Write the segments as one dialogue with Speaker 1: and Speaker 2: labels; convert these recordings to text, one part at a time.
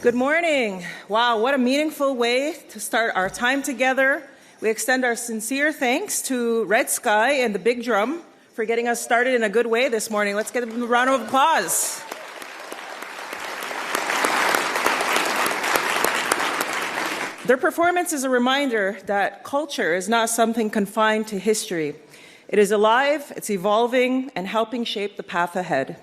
Speaker 1: Good morning. Wow, what a meaningful way to start our time together. We extend our sincere thanks to Red Sky and the Big Drum for getting us started in a good way this morning. Let's give them a round of applause. Their performance is a reminder that culture is not something confined to history. It is alive, it's evolving, and helping shape the path ahead.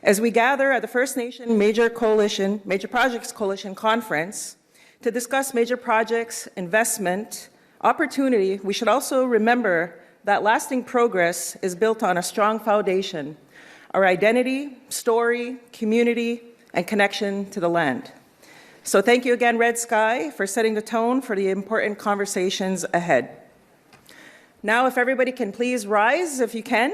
Speaker 1: As we gather at the First Nation Major Projects Coalition Conference to discuss major projects, investment, opportunity, we should also remember that lasting progress is built on a strong foundation, our identity, story, community, and connection to the land. So thank you again, Red Sky, for setting the tone for the important conversations ahead. Now, if everybody can please rise, if you can,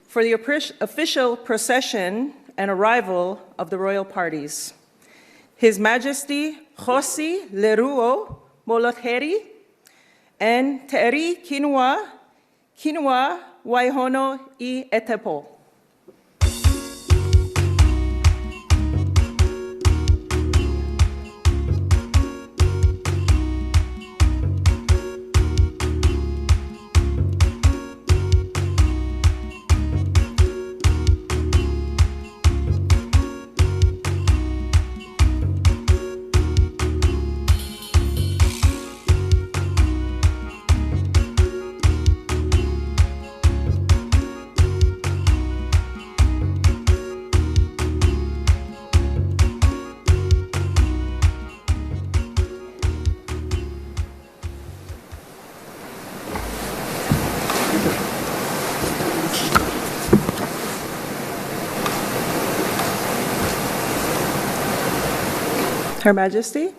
Speaker 1: for the official procession and arrival of the royal parties. His Majesty Josi Leruo Molotheri and Te'eri Kinua Waihono I Etepo. Her Majesty.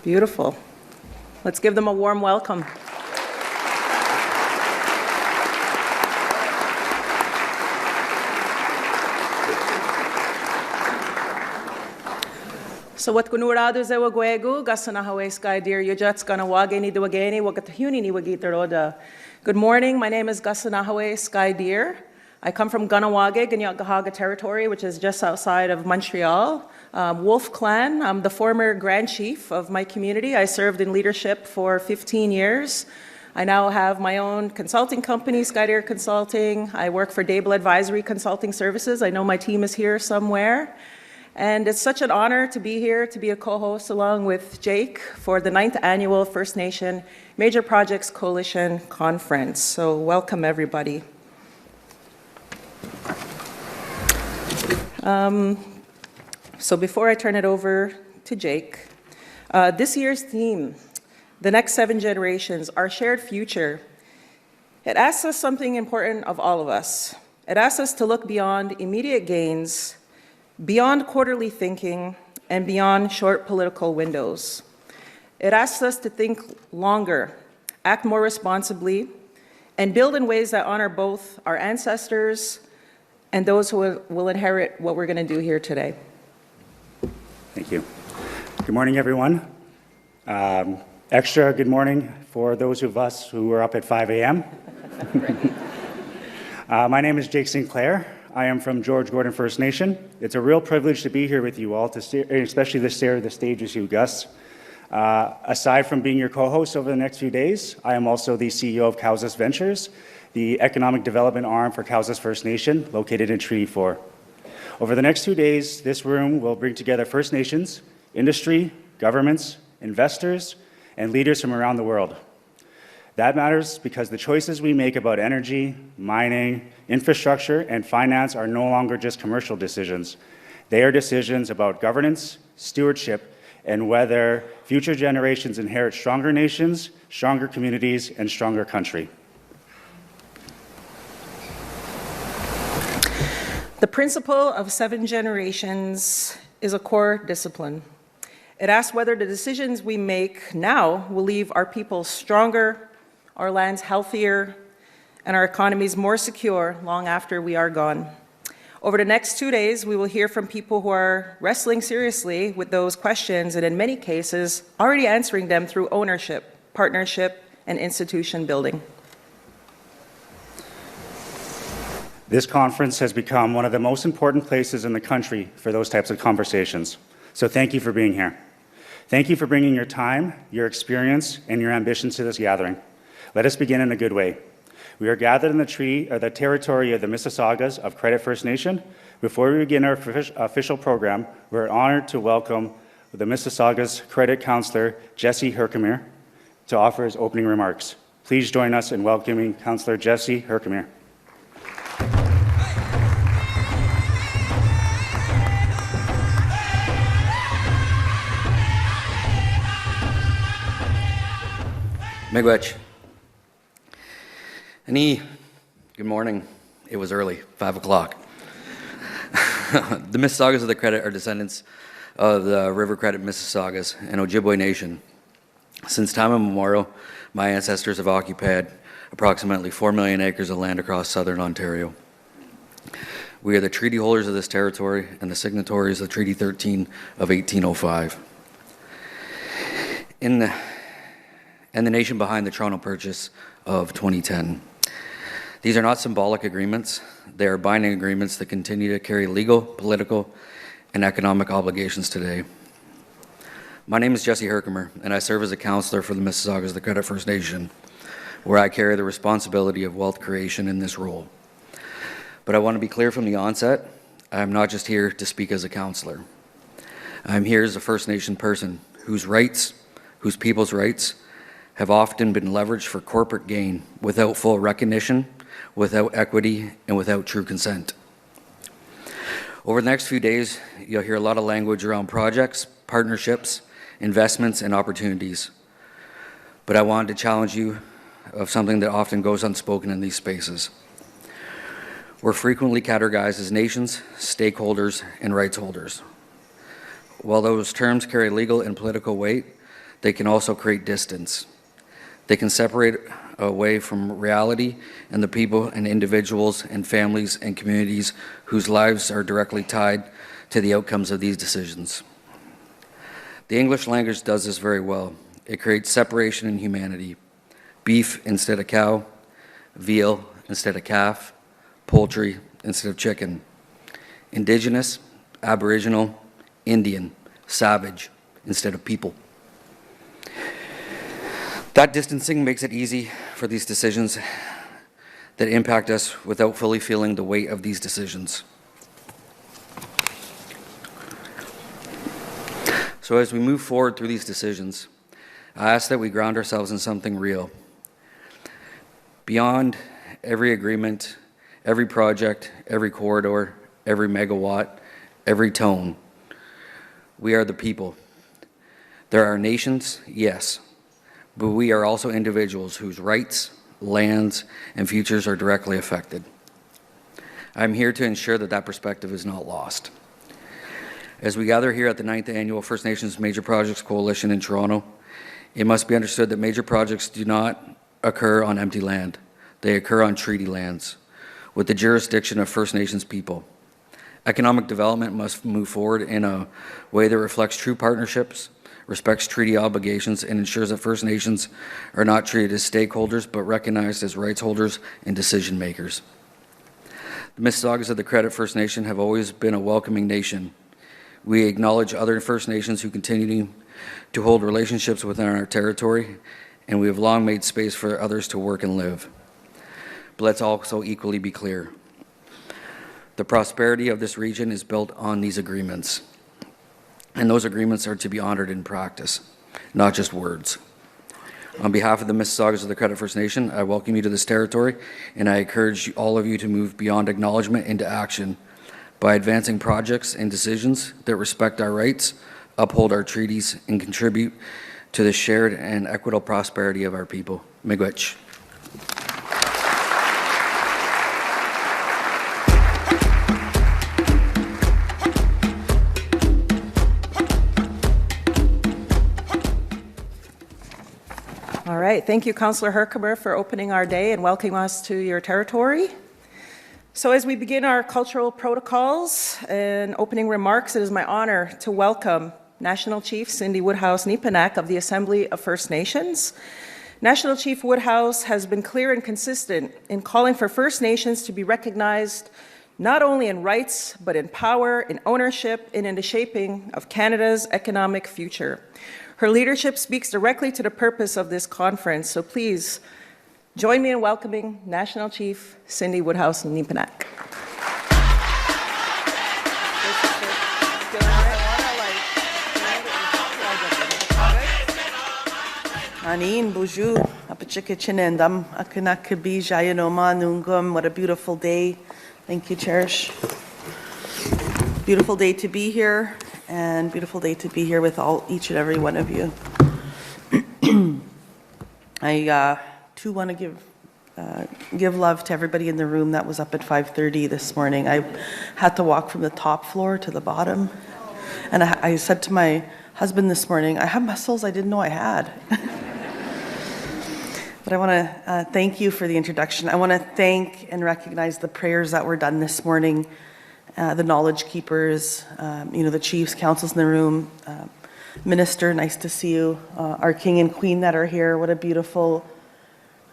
Speaker 1: Beautiful. Let's give them a warm welcome. So what kunurado ze wagwegu gasanahawe sky dear yujats ganawage ni duwageni wagatahuni ni wagitaroda. Good morning, my name is Gasanahawe Sky Deer. I come from Ganawage, Ganyagahaga territory, which is just outside of Montreal. Wolf Clan, I'm the former Grand Chief of my community. I served in leadership for 15 years. I now have my own consulting company, Sky Deer Consulting. I work for Dable Advisory Consulting Services. I know my team is here somewhere. And it's such an honor to be here, to be a co-host along with Jake for the 9th Annual First Nation Major Projects Coalition Conference. So welcome, everybody. So before I turn it over to Jake, this year's theme, the next 7 generations, our shared future, it asks us something important of all of us. It asks us to look beyond immediate gains, beyond quarterly thinking, and beyond short political windows. It asks us to think longer, act more responsibly, and build in ways that honor both our ancestors and those who will inherit what we're going to do here today.
Speaker 2: Thank you. Good morning, everyone. Extra good morning for those of us who are up at 5 a.m. My name is Jake Sinclair. I am from George Gordon First Nation. It's a real privilege to be here with you all, especially to share the stage with you, Gus. Aside from being your co-host over the next few days, I am also the CEO of Cowsas Ventures, the economic development arm for Cowsas First Nation, located in Treaty 4. Over the next 2 days, this room will bring together First Nations, industry, governments, investors, and leaders from around the world. That matters because the choices we make about energy, mining, infrastructure, and finance are no longer just commercial decisions. They are decisions about governance, stewardship, and whether future generations inherit stronger nations, stronger communities, and stronger country.
Speaker 1: The principle of 7 generations is a core discipline. It asks whether the decisions we make now will leave our people stronger, our lands healthier, and our economies more secure long after we are gone. Over the next 2 days, we will hear from people who are wrestling seriously with those questions and in many cases already answering them through ownership, partnership, and institution building.
Speaker 2: This conference has become one of the most important places in the country for those types of conversations. So thank you for being here. Thank you for bringing your time, your experience, and your ambitions to this gathering. Let us begin in a good way. We are gathered in the territory of the Mississaugas of Credit First Nation. Before we begin our official program, we're honored to welcome the Mississaugas Credit Councillor Jesse Herkimer to offer his opening remarks. Please join us in welcoming Councillor Jesse Herkimer.
Speaker 3: Miigwech. Good morning. It was early, 5 o'clock. The Mississaugas of the Credit are descendants of the River Credit Mississaugas and Ojibwe Nation. Since time immemorial, my ancestors have occupied approximately 4 million acres of land across southern Ontario. We are the treaty holders of this territory and the signatories of Treaty 13 of 1805. And the nation behind the Toronto Purchase of 2010. These are not symbolic agreements. They are binding agreements that continue to carry legal, political, and economic obligations today. My name is Jesse Herkimer, and I serve as a councillor for the Mississaugas of the Credit First Nation, where I carry the responsibility of wealth creation in this role. But I want to be clear from the onset, I am not just here to speak as a councillor. I'm here as a First Nation person whose people's rights, have often been leveraged for corporate gain without full recognition, without equity, and without true consent. Over the next few days, you'll hear a lot of language around projects, partnerships, investments, and opportunities. But I wanted to challenge you of something that often goes unspoken in these spaces. We're frequently categorized as nations, stakeholders, and rights holders. While those terms carry legal and political weight, they can also create distance. They can separate away from reality and the people and individuals and families and communities whose lives are directly tied to the outcomes of these decisions. The English language does this very well. It creates separation in humanity. Beef instead of cow, veal instead of calf, poultry instead of chicken. Indigenous, Aboriginal, Indian, savage instead of people. That distancing makes it easy for these decisions that impact us without fully feeling the weight of these decisions. So as we move forward through these decisions, I ask that we ground ourselves in something real. Beyond every agreement, every project, every corridor, every megawatt, every tone, we are the people. There are nations, yes, but we are also individuals whose rights, lands, and futures are directly affected. I'm here to ensure that that perspective is not lost. As we gather here at the 9th Annual First Nations Major Projects Coalition in Toronto, it must be understood that major projects do not occur on empty land. They occur on treaty lands, with the jurisdiction of First Nations people. Economic development must move forward in a way that reflects true partnerships, respects treaty obligations, and ensures that First Nations are not treated as stakeholders, but recognized as rights holders and decision makers. The Mississaugas of the Credit First Nation have always been a welcoming nation. We acknowledge other First Nations who continue to hold relationships within our territory, and we have long made space for others to work and live. But let's also equally be clear. The prosperity of this region is built on these agreements, and those agreements are to be honored in practice, not just words. On behalf of the Mississaugas of the Credit First Nation, I welcome you to this territory, and I encourage all of you to move beyond acknowledgement into action by advancing projects and decisions that respect our rights, uphold our treaties, and contribute to the shared and equitable prosperity of our people. Miigwech.
Speaker 1: All right, thank you, Councillor Herkimer, for opening our day and welcoming us to your territory. So as we begin our cultural protocols and opening remarks, it is my honor to welcome National Chief Cindy Woodhouse Nepinak of the Assembly of First Nations. National Chief Woodhouse has been clear and consistent in calling for First Nations to be recognized not only in rights, but in power, in ownership, and in the shaping of Canada's economic future. Her leadership speaks directly to the purpose of this conference, so please join me in welcoming National Chief Cindy Woodhouse Nepinak.
Speaker 4: Anin buju apachika chinendam akanakabi jayanoma nungum. What a beautiful day. Thank you, Cherish. Beautiful day to be here, and beautiful day to be here with each and every one of you. I too want to give love to everybody in the room that was up at 5:30 this morning. I had to walk from the top floor to the bottom, and I said to my husband this morning, I have muscles I didn't know I had. But I want to thank you for the introduction. I want to thank and recognize the prayers that were done this morning, the knowledge keepers, the chiefs, councils in the room, Minister, nice to see you, our king and queen that are here. What a beautiful,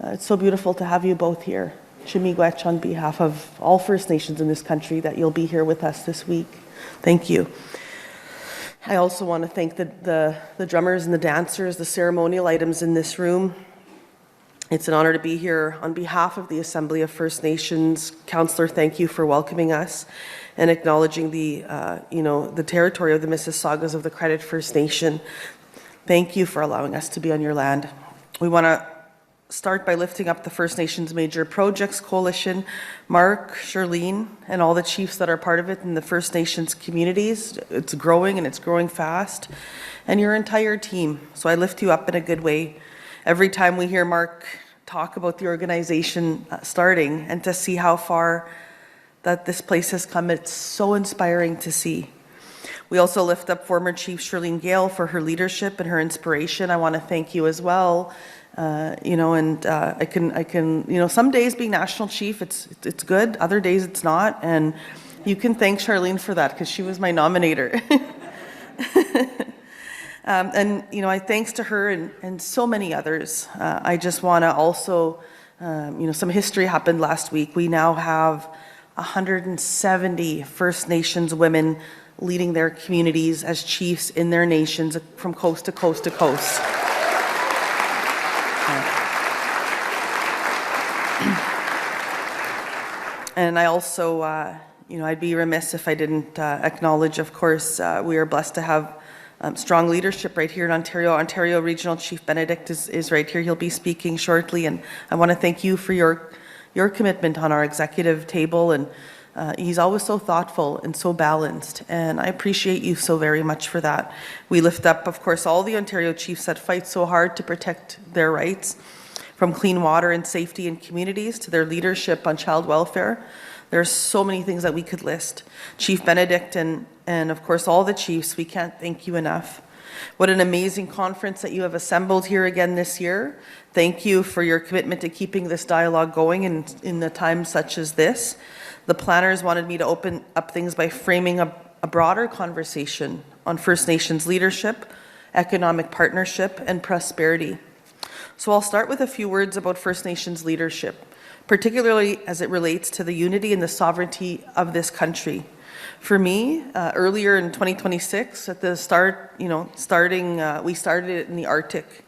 Speaker 4: it's so beautiful to have you both here. Miigwech on behalf of all First Nations in this country that you'll be here with us this week. Thank you. I also want to thank the drummers and the dancers, the ceremonial items in this room. It's an honor to be here on behalf of the Assembly of First Nations. Councillor, thank you for welcoming us and acknowledging the territory of the Mississaugas of the Credit First Nation. Thank you for allowing us to be on your land. We want to start by lifting up the First Nations Major Projects Coalition, Mark, Charlene, and all the chiefs that are part of it in the First Nations communities. It's growing, and it's growing fast, and your entire team. So I lift you up in a good way. Every time we hear Mark talk about the organization starting and to see how far that this place has come, it's so inspiring to see. We also lift up former Chief Charlene Gale for her leadership and her inspiration. I want to thank you as well. I can, some days being National Chief, it's good. Other days it's not. And you can thank Charlene for that because she was my nominator. Thanks to her and so many others. I just want to also, some history happened last week. We now have 170 First Nations women leading their communities as chiefs in their nations from coast to coast to coast. And I also, I'd be remiss if I didn't acknowledge, of course, we are blessed to have strong leadership right here in Ontario. Ontario Regional Chief Benedict is right here. He'll be speaking shortly, and I want to thank you for your commitment on our executive table, and he's always so thoughtful and so balanced, and I appreciate you so very much for that. We lift up, of course, all the Ontario chiefs that fight so hard to protect their rights, from clean water and safety in communities to their leadership on child welfare. There's so many things that we could list. Chief Benedict and of course all the chiefs, we can't thank you enough. What an amazing conference that you have assembled here again this year. Thank you for your commitment to keeping this dialogue going in the times such as this. The planners wanted me to open up things by framing a broader conversation on First Nations leadership, economic partnership, and prosperity. So I'll start with a few words about First Nations leadership. particularly as it relates to the unity and the sovereignty of this country. For me, earlier in 2026, at the start, we started it in the Arctic,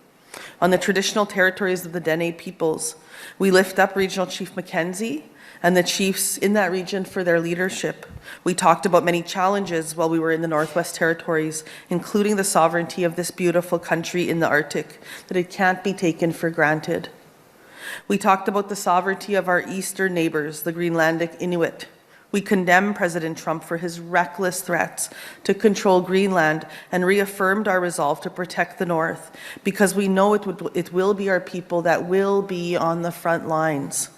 Speaker 4: on the traditional territories of the Dene peoples. We lift up Regional Chief Mackenzie and the chiefs in that region for their leadership. We talked about many challenges while we were in the Northwest Territories, including the sovereignty of this beautiful country in the Arctic, that it can't be taken for granted. We talked about the sovereignty of our eastern neighbors, the Greenlandic Inuit. We condemn President Trump for his reckless threats to control Greenland and reaffirmed our resolve to protect the North, because we know it will be our people that will be on the front lines.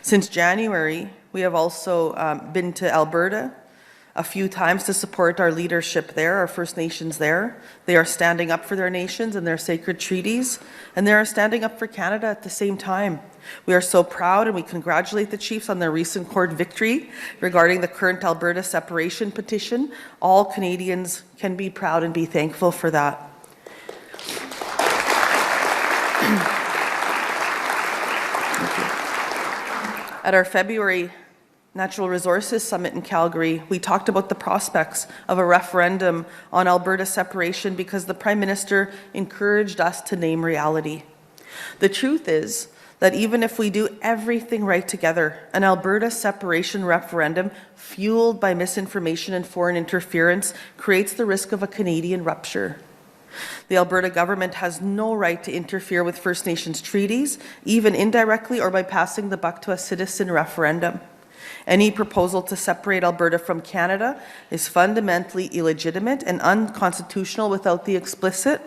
Speaker 4: Since January, we have also been to Alberta a few times to support our leadership there, our First Nations there. They are standing up for their nations and their sacred treaties, and they are standing up for Canada at the same time. We are so proud, and we congratulate the chiefs on their recent court victory regarding the current Alberta separation petition. All Canadians can be proud and be thankful for that. At our February Natural Resources Summit in Calgary, we talked about the prospects of a referendum on Alberta separation because the Prime Minister encouraged us to name reality. The truth is that even if we do everything right together, an Alberta separation referendum fueled by misinformation and foreign interference creates the risk of a Canadian rupture. The Alberta government has no right to interfere with First Nations treaties, even indirectly or by passing the buck to a citizen referendum. Any proposal to separate Alberta from Canada is fundamentally illegitimate and unconstitutional without the explicit,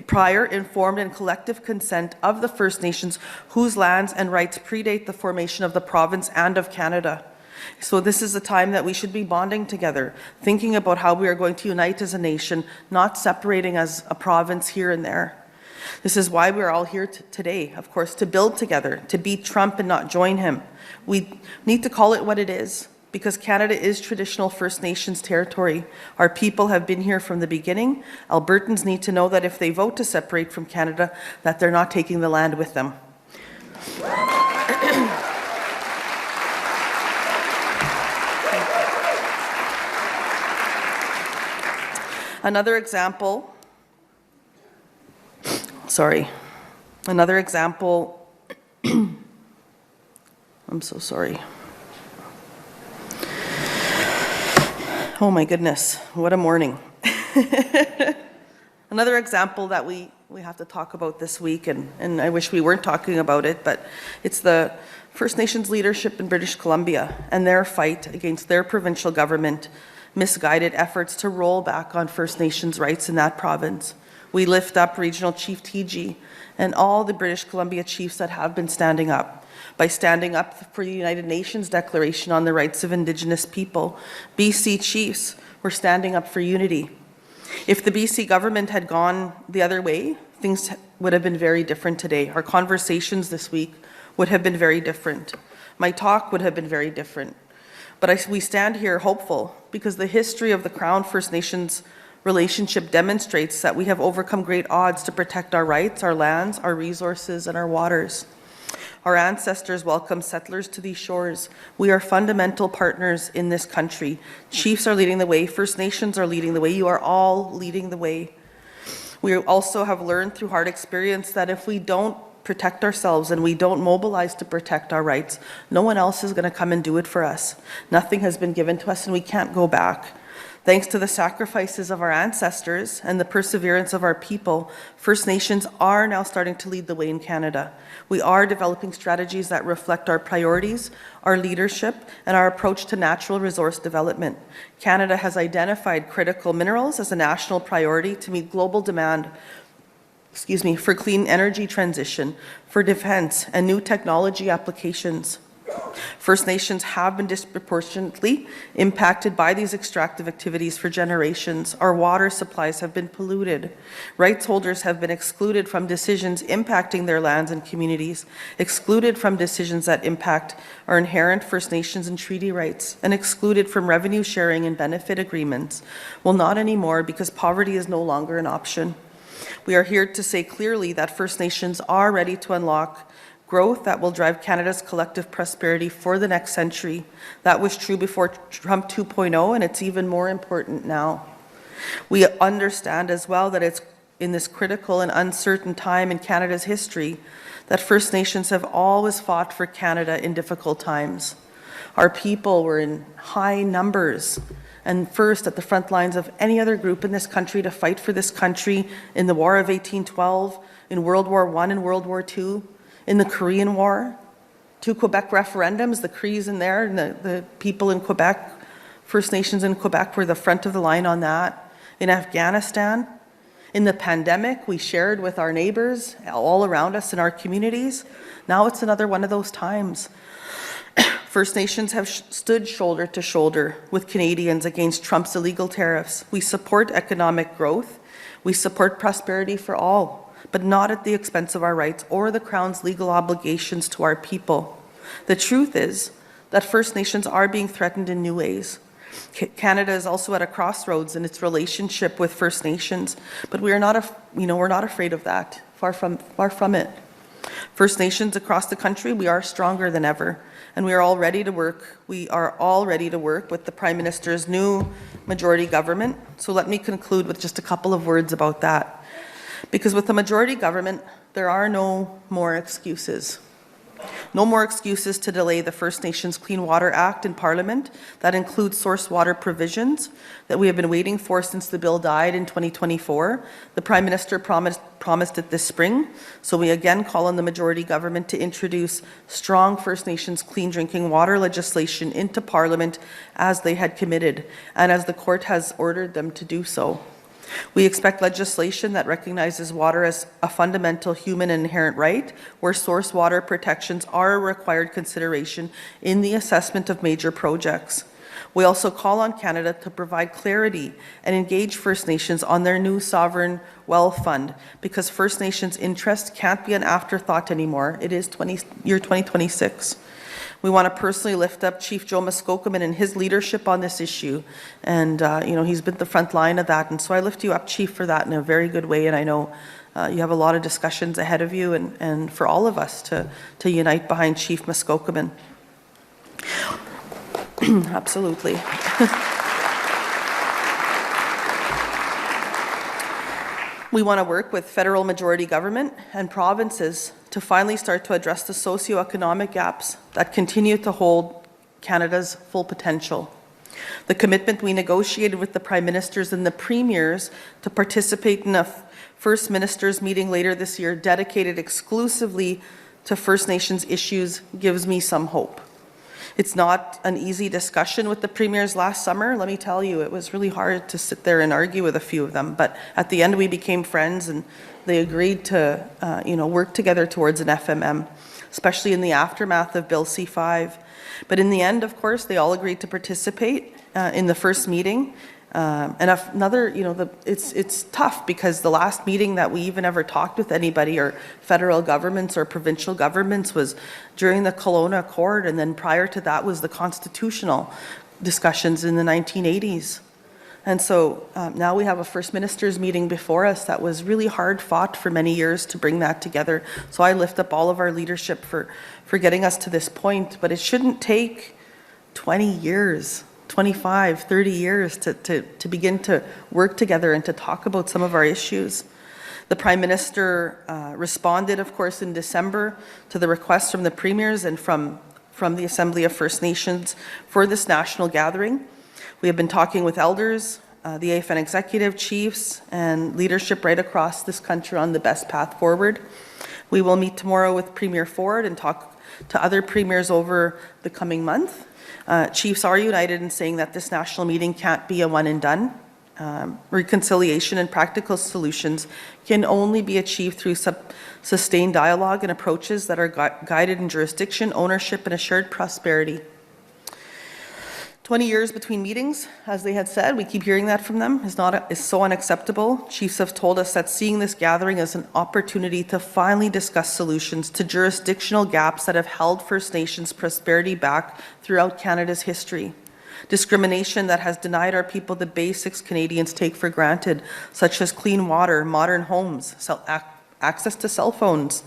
Speaker 4: prior, informed, and collective consent of the First Nations whose lands and rights predate the formation of the province and of Canada. So this is a time that we should be bonding together, thinking about how we are going to unite as a nation, not separating as a province here and there. This is why we're all here today, of course, to build together, to beat Trump and not join him. We need to call it what it is, because Canada is traditional First Nations territory. Our people have been here from the beginning. Albertans need to know that if they vote to separate from Canada, that they're not taking the land with them. Another example, I'm so sorry. Oh my goodness, what a morning. Another example that we have to talk about this week, and I wish we weren't talking about it, but it's the First Nations leadership in British Columbia and their fight against their provincial government misguided efforts to roll back on First Nations rights in that province. We lift up Regional Chief TG and all the British Columbia chiefs that have been standing up. By standing up for the United Nations Declaration on the Rights of Indigenous People, BC chiefs were standing up for unity. If the BC government had gone the other way, things would have been very different today. Our conversations this week would have been very different. My talk would have been very different. But we stand here hopeful because the history of the Crown First Nations relationship demonstrates that we have overcome great odds to protect our rights, our lands, our resources, and our waters. Our ancestors welcomed settlers to these shores. We are fundamental partners in this country. Chiefs are leading the way. First Nations are leading the way. You are all leading the way. We also have learned through hard experience that if we don't protect ourselves and we don't mobilize to protect our rights, no one else is going to come and do it for us. Nothing has been given to us and we can't go back. Thanks to the sacrifices of our ancestors and the perseverance of our people, First Nations are now starting to lead the way in Canada. We are developing strategies that reflect our priorities, our leadership, and our approach to natural resource development. Canada has identified critical minerals as a national priority to meet global demand for clean energy transition, for defense, and new technology applications. First Nations have been disproportionately impacted by these extractive activities for generations. Our water supplies have been polluted. Rights holders have been excluded from decisions impacting their lands and communities, excluded from decisions that impact our inherent First Nations and treaty rights, and excluded from revenue sharing and benefit agreements. Well, not anymore, because poverty is no longer an option. We are here to say clearly that First Nations are ready to unlock growth that will drive Canada's collective prosperity for the next century. That was true before Trump 2.0, and it's even more important now. We understand as well that it's in this critical and uncertain time in Canada's history that First Nations have always fought for Canada in difficult times. Our people were in high numbers and first at the front lines of any other group in this country to fight for this country in the War of 1812, in World War I and World War II, in the Korean War, 2 Quebec referendums, the Crees in there, and the people in Quebec, First Nations in Quebec were the front of the line on that. In Afghanistan, in the pandemic, we shared with our neighbors all around us in our communities. Now it's another one of those times. First Nations have stood shoulder to shoulder with Canadians against Trump's illegal tariffs. We support economic growth. We support prosperity for all, but not at the expense of our rights or the Crown's legal obligations to our people. The truth is that First Nations are being threatened in new ways. Canada is also at a crossroads in its relationship with First Nations, but we're not afraid of that. Far from it. First Nations across the country, we are stronger than ever, and we are all ready to work. We are all ready to work with the Prime Minister's new majority government. So let me conclude with just a couple of words about that. Because with the majority government, there are no more excuses. No more excuses to delay the First Nations Clean Water Act in Parliament. That includes source water provisions that we have been waiting for since the bill died in 2024. The Prime Minister promised it this spring. So we again call on the majority government to introduce strong First Nations clean drinking water legislation into Parliament as they had committed and as the court has ordered them to do so. We expect legislation that recognizes water as a fundamental human and inherent right, where source water protections are a required consideration in the assessment of major projects. We also call on Canada to provide clarity and engage First Nations on their new sovereign wealth fund, because First Nations' interest can't be an afterthought anymore. It is year 2026. We want to personally lift up Chief Joe Muskokoman and his leadership on this issue. And, he's been at the front line of that. And so I lift you up, Chief, for that in a very good way. And I know you have a lot of discussions ahead of you and for all of us to unite behind Chief Muskokoman. Absolutely. We want to work with federal majority government and provinces to finally start to address the socioeconomic gaps that continue to hold Canada's full potential. The commitment we negotiated with the Prime Ministers and the Premiers to participate in a First Ministers meeting later this year dedicated exclusively to First Nations issues gives me some hope. It's not an easy discussion with the premiers last summer. Let me tell you, it was really hard to sit there and argue with a few of them. But at the end, we became friends, and they agreed to, work together towards an FMM, especially in the aftermath of Bill C-5. But in the end, of course, they all agreed to participate in the first meeting. And another, it's tough because the last meeting that we even ever talked with anybody or federal governments or provincial governments was during the Kelowna Accord, and then prior to that was the constitutional discussions in the 1980s. And so now we have a First Ministers meeting before us that was really hard fought for many years to bring that together. So I lift up all of our leadership for getting us to this point, but it shouldn't take 20 years. 25, 30 years to begin to work together and to talk about some of our issues. The Prime Minister responded, of course, in December to the request from the Premiers and from the Assembly of First Nations for this national gathering. We have been talking with elders, the AFN executive, chiefs, and leadership right across this country on the best path forward. We will meet tomorrow with Premier Ford and talk to other premiers over the coming month. Chiefs are united in saying that this national meeting can't be a one and done. Reconciliation and practical solutions can only be achieved through sustained dialogue and approaches that are guided in jurisdiction, ownership, and a shared prosperity. 20 years between meetings, as they had said, we keep hearing that from them, is so unacceptable. Chiefs have told us that seeing this gathering as an opportunity to finally discuss solutions to jurisdictional gaps that have held First Nations prosperity back throughout Canada's history. Discrimination that has denied our people the basics Canadians take for granted, such as clean water, modern homes, access to cell phones,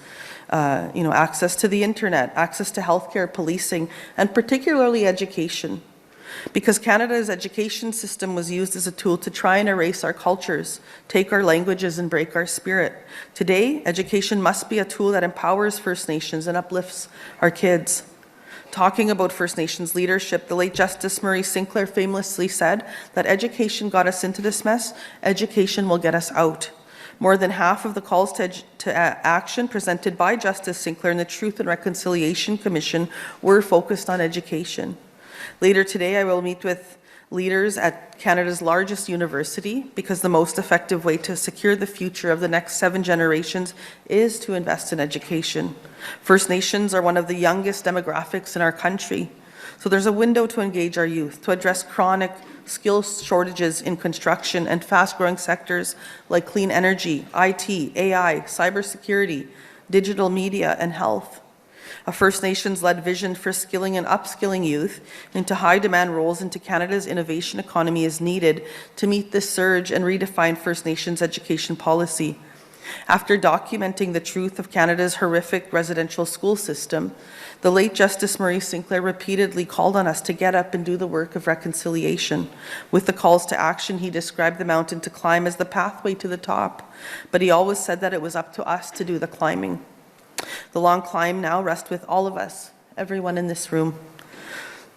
Speaker 4: access to the internet, access to healthcare, policing, and particularly education. Because Canada's education system was used as a tool to try and erase our cultures, take our languages, and break our spirit. Today, education must be a tool that empowers First Nations and uplifts our kids. Talking about First Nations leadership, the late Justice Murray Sinclair famously said that education got us into this mess, education will get us out. More than half of the calls to action presented by Justice Sinclair and the Truth and Reconciliation Commission were focused on education. Later today, I will meet with leaders at Canada's largest university because the most effective way to secure the future of the next 7 generations is to invest in education. First Nations are one of the youngest demographics in our country, so there's a window to engage our youth, to address chronic skills shortages in construction and fast-growing sectors like clean energy, IT, AI, cybersecurity, digital media, and health. A First Nations-led vision for skilling and upskilling youth into high-demand roles into Canada's innovation economy is needed to meet this surge and redefine First Nations education policy. After documenting the truth of Canada's horrific residential school system, the late Justice Murray Sinclair repeatedly called on us to get up and do the work of reconciliation. With the calls to action, he described the mountain to climb as the pathway to the top, but he always said that it was up to us to do the climbing. The long climb now rests with all of us, everyone in this room.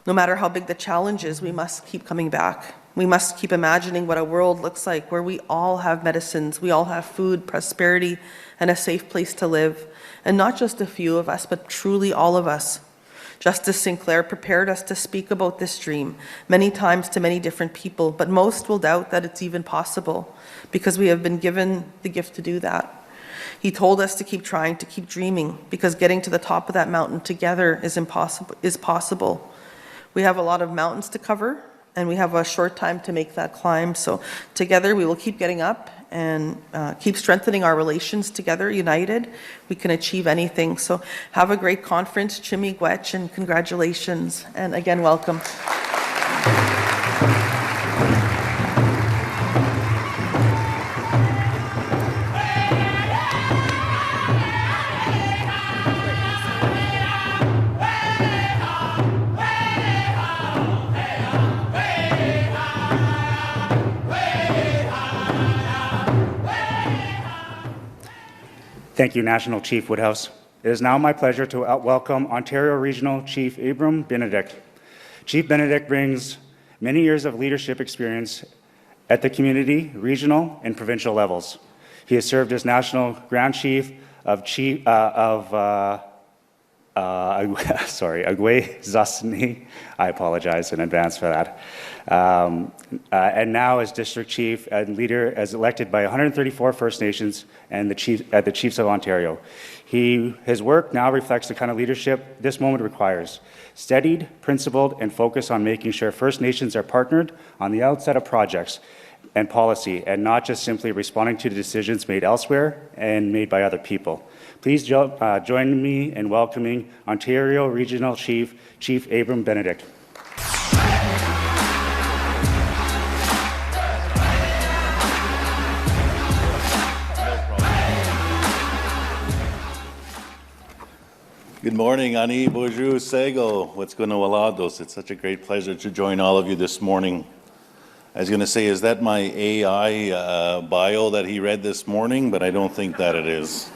Speaker 4: No matter how big the challenge is, we must keep coming back. We must keep imagining what a world looks like where we all have medicines, we all have food, prosperity, and a safe place to live. And not just a few of us, but truly all of us. Justice Sinclair prepared us to speak about this dream many times to many different people, but most will doubt that it's even possible because we have been given the gift to do that. He told us to keep trying, to keep dreaming, because getting to the top of that mountain together is possible. We have a lot of mountains to cover, and we have a short time to make that climb. So together we will keep getting up and keep strengthening our relations together, united. We can achieve anything. So have a great conference, Chimi Gwech, and congratulations. And again, welcome.
Speaker 2: Thank you, National Chief Woodhouse. It is now my pleasure to welcome Ontario Regional Chief Abram Benedict. Chief Benedict brings many years of leadership experience at the community, regional, and provincial levels. He has served as National Ground Chief of Agwe Zasni. I apologize in advance for that. And now as District Chief and leader as elected by 134 First Nations and the Chiefs of Ontario. His work now reflects the kind of leadership this moment requires. Steadied, principled, and focused on making sure First Nations are partnered on the outset of projects and policy, and not just simply responding to the decisions made elsewhere and made by other people. Please join me in welcoming Ontario Regional Chief Abram Benedict.
Speaker 5: Good morning, Ani, bonjour, sego. What's going to alados? It's such a great pleasure to join all of you this morning. I was going to say, is that my AI bio that he read this morning? But I don't think that it is.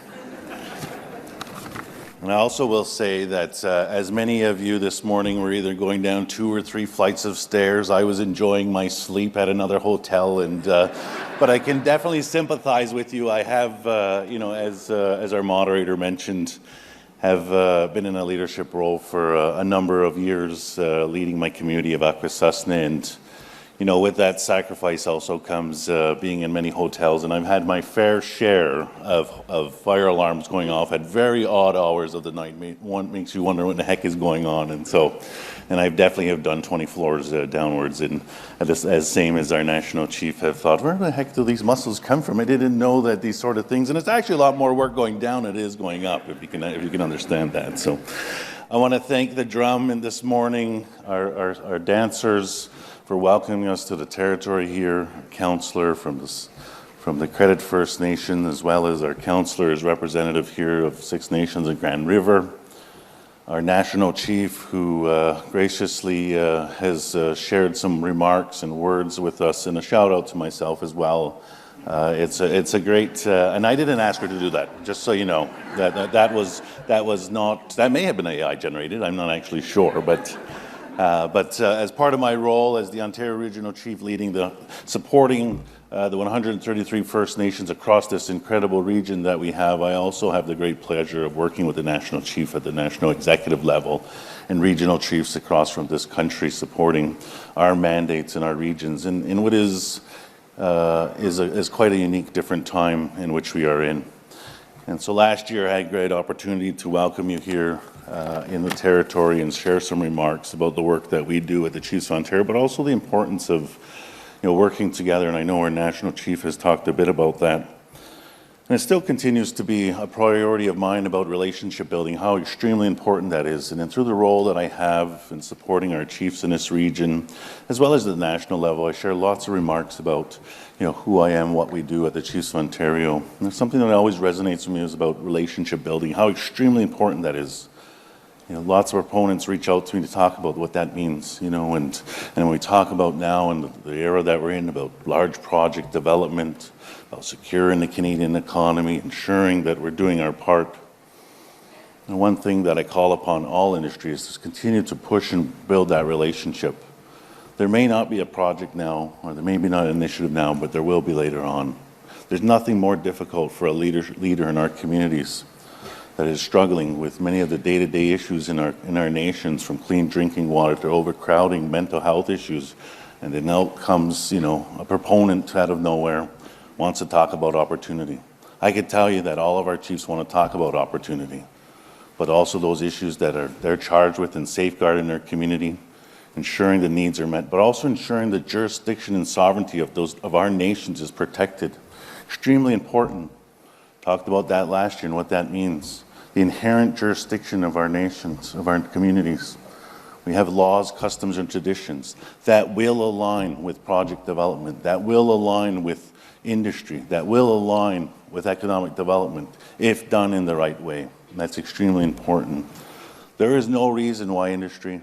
Speaker 5: And I also will say that as many of you this morning were either going down 2 or 3 flights of stairs, I was enjoying my sleep at another hotel. And but I can definitely sympathize with you. I have, as our moderator mentioned, have been in a leadership role for a number of years, leading my community of Akwesasne, and with that sacrifice also comes being in many hotels, and I've had my fair share of fire alarms going off at very odd hours of the night. One makes you wonder what the heck is going on, and I definitely have done 20 floors downwards, and as same as our national chief have thought, where the heck do these muscles come from? I didn't know that these sort of things, and it's actually a lot more work going down than it is going up, if you can understand that. So I want to thank the drum in this morning, our dancers, for welcoming us to the territory here, councillor from from the Credit First Nation, as well as our councillors, representative here of Six Nations and Grand River, our national chief who graciously has shared some remarks and words with us, and a shout out to myself as well. It's a great, and I didn't ask her to do that, just so you know. That was not, that may have been AI generated, I'm not actually sure, but as part of my role as the Ontario Regional Chief supporting the 133 First Nations across this incredible region that we have, I also have the great pleasure of working with the National Chief at the national executive level and regional chiefs across from this country supporting our mandates in our regions in what is quite a unique, different time in which we are in. And so last year I had a great opportunity to welcome you here in the territory and share some remarks about the work that we do at the Chiefs of Ontario, but also the importance of working together, and I know our National Chief has talked a bit about that. And it still continues to be a priority of mine about relationship building, how extremely important that is. And then through the role that I have in supporting our chiefs in this region, as well as at the national level, I share lots of remarks about who I am, what we do at the Chiefs of Ontario. And something that always resonates with me is about relationship building, how extremely important that is. Lots of opponents reach out to me to talk about what that means, and when we talk about now in the era that we're in, about large project development, about securing the Canadian economy, ensuring that we're doing our part. And one thing that I call upon all industries is to continue to push and build that relationship. There may not be a project now, or there may be not an initiative now, but there will be later on. There's nothing more difficult for a leader in our communities that is struggling with many of the day-to-day issues in our nations, from clean drinking water to overcrowding, mental health issues, and then out comes, a proponent out of nowhere, wants to talk about opportunity. I could tell you that all of our chiefs want to talk about opportunity, but also those issues that they're charged with and safeguarding their community, ensuring the needs are met, but also ensuring the jurisdiction and sovereignty of our nations is protected. Extremely important. Talked about that last year and what that means. The inherent jurisdiction of our nations, of our communities. We have laws, customs, and traditions that will align with project development, that will align with industry, that will align with economic development if done in the right way. And that's extremely important. There is no reason why industry,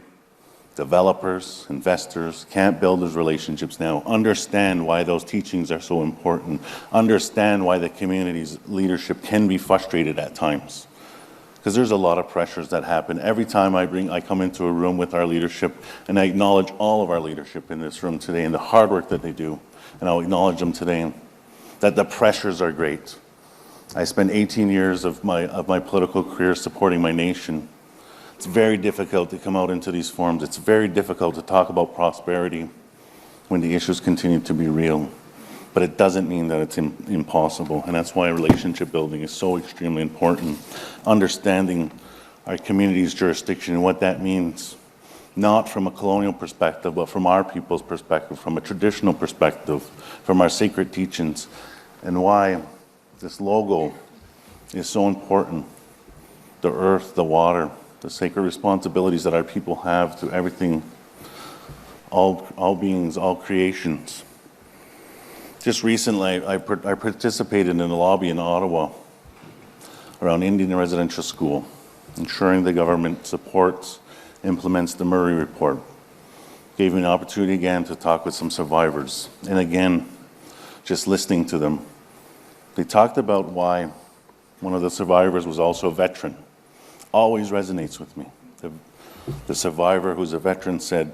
Speaker 5: developers, investors can't build those relationships now. Understand why those teachings are so important. Understand why the community's leadership can be frustrated at times. Because there's a lot of pressures that happen. Every time I come into a room with our leadership, and I acknowledge all of our leadership in this room today and the hard work that they do, and I'll acknowledge them today, that the pressures are great. I spent 18 years of my political career supporting my nation. It's very difficult to come out into these forums. It's very difficult to talk about prosperity when the issues continue to be real. But it doesn't mean that it's impossible. And that's why relationship building is so extremely important. Understanding our community's jurisdiction and what that means, not from a colonial perspective, but from our people's perspective, from a traditional perspective, from our sacred teachings, and why this logo is so important. The earth, the water, the sacred responsibilities that our people have to everything, all beings, all creations. Just recently, I participated in a lobby in Ottawa around Indian Residential School, ensuring the government supports, implements the Murray Report. Gave me an opportunity again to talk with some survivors. And again, just listening to them. They talked about why one of the survivors was also a veteran. Always resonates with me. The survivor who's a veteran said,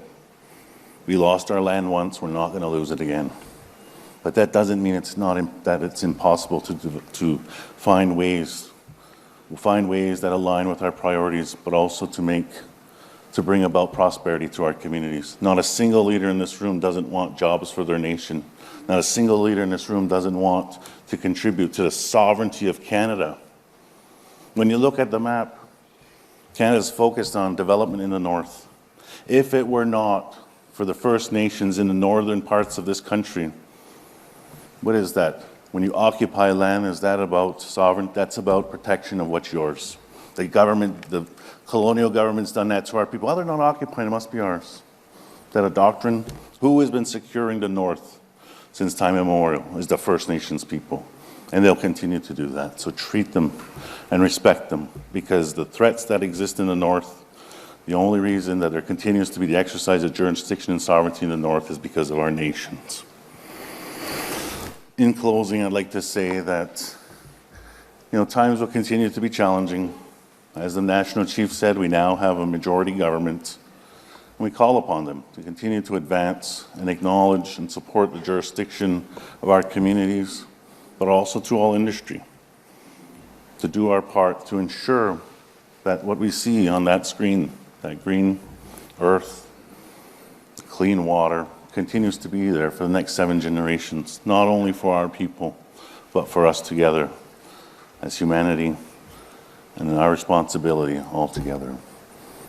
Speaker 5: "We lost our land once, we're not going to lose it again." But that doesn't mean that it's impossible to find ways that align with our priorities, but also to bring about prosperity to our communities. Not a single leader in this room doesn't want jobs for their nation. Not a single leader in this room doesn't want to contribute to the sovereignty of Canada. When you look at the map, Canada's focused on development in the north. If it were not for the First Nations in the northern parts of this country, what is that? When you occupy land, is that about sovereignty? That's about protection of what's yours. The colonial government's done that to our people. Well, they're not occupying, it must be ours. Is that a doctrine? Who has been securing the north? since time immemorial is the First Nations people, and they'll continue to do that. So treat them and respect them, because the threats that exist in the North, the only reason that there continues to be the exercise of jurisdiction and sovereignty in the North is because of our nations. In closing, I'd like to say that times will continue to be challenging. As the National Chief said, we now have a majority government. We call upon them to continue to advance and acknowledge and support the jurisdiction of our communities, but also to all industry, to do our part to ensure that what we see on that screen, that green earth, clean water, continues to be there for the next 7 generations, not only for our people, but for us together as humanity and our responsibility all together.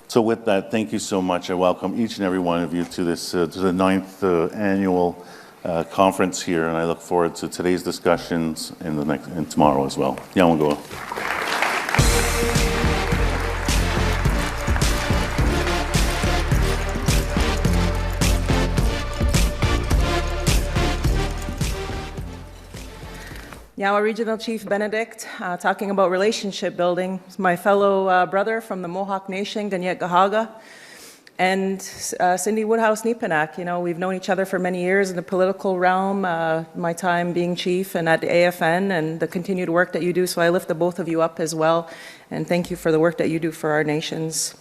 Speaker 5: So with that, thank you so much. I welcome each and every one of you to this to the 9th annual conference here, and I look forward to today's discussions and tomorrow as well. Yawangoa.
Speaker 1: Yawa Regional Chief Benedict, talking about relationship building. My fellow brother from the Mohawk Nation, Ganyet Gahaga, and Cindy Woodhouse Nepinak. We've known each other for many years in the political realm, my time being chief and at the AFN, and the continued work that you do. So I lift the both of you up as well, and thank you for the work that you do for our nations.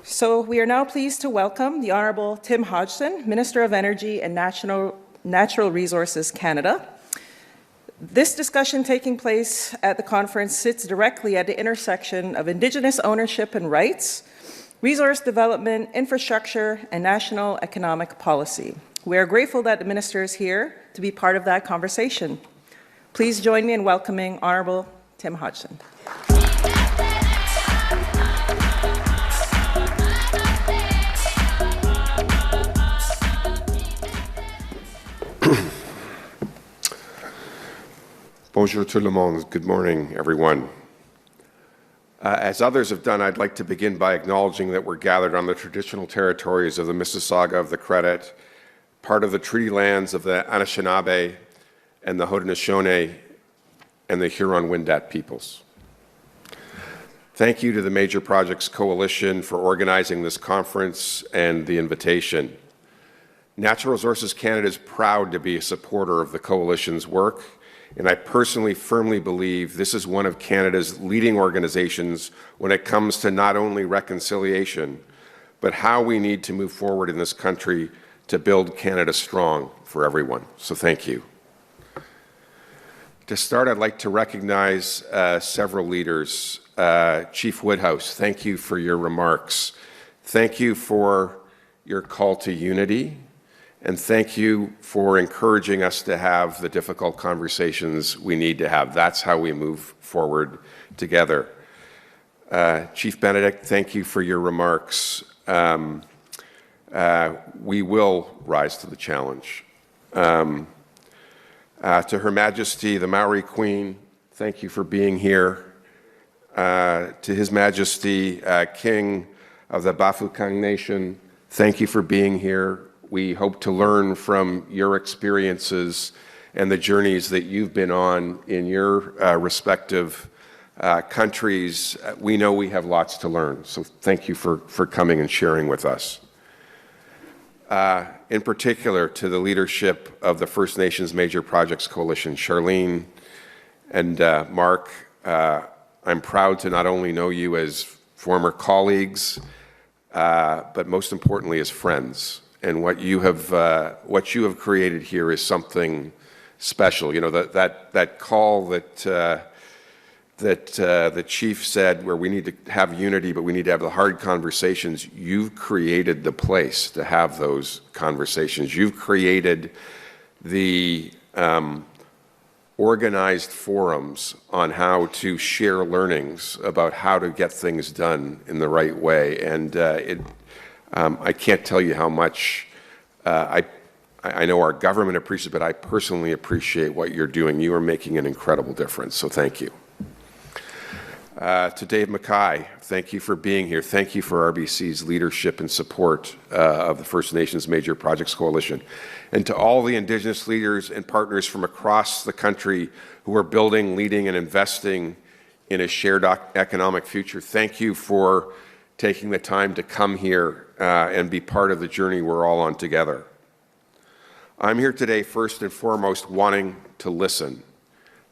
Speaker 1: So we are now pleased to welcome the Honourable Tim Hodgson, Minister of Energy and Natural Resources Canada. This discussion taking place at the conference sits directly at the intersection of Indigenous ownership and rights, resource development, infrastructure, and national economic policy. We are grateful that the Minister is here to be part of that conversation. Please join me in welcoming Honourable Tim Hodgson.
Speaker 6: Bonjour tout le monde. Good morning, everyone. As others have done, I'd like to begin by acknowledging that we're gathered on the traditional territories of the Mississauga of the Credit, part of the treaty lands of the Anishinaabe and the Haudenosaunee and the Huron-Wendat peoples. Thank you to the Major Projects Coalition for organizing this conference and the invitation. Natural Resources Canada is proud to be a supporter of the Coalition's work, and I personally firmly believe this is one of Canada's leading organizations when it comes to not only reconciliation, but how we need to move forward in this country to build Canada strong for everyone. So thank you. To start, I'd like to recognize several leaders. Chief Woodhouse, thank you for your remarks. Thank you for your call to unity. And thank you for encouraging us to have the difficult conversations we need to have. That's how we move forward together. Chief Benedict, thank you for your remarks. We will rise to the challenge. To Her Majesty, the Maori Queen, thank you for being here. To His Majesty, King of the Bafokeng Nation, thank you for being here. We hope to learn from your experiences and the journeys that you've been on in your respective countries. We know we have lots to learn, so thank you for coming and sharing with us. In particular, to the leadership of the First Nations Major Projects Coalition, Charlene and Mark, I'm proud to not only know you as former colleagues, but most importantly as friends. And what you have created here is something special. You know, that call that the chief said, where we need to have unity, but we need to have the hard conversations. You've created the place to have those conversations. You've created the organized forums on how to share learnings about how to get things done in the right way. And I can't tell you how much I know our government appreciates, but I personally appreciate what you're doing. You are making an incredible difference, so thank you. To Dave Mackay, thank you for being here. Thank you for RBC's leadership and support of the First Nations Major Projects Coalition. And to all the Indigenous leaders and partners from across the country who are building, leading, and investing in a shared economic future, thank you for taking the time to come here and be part of the journey we're all on together. I'm here today first and foremost wanting to listen,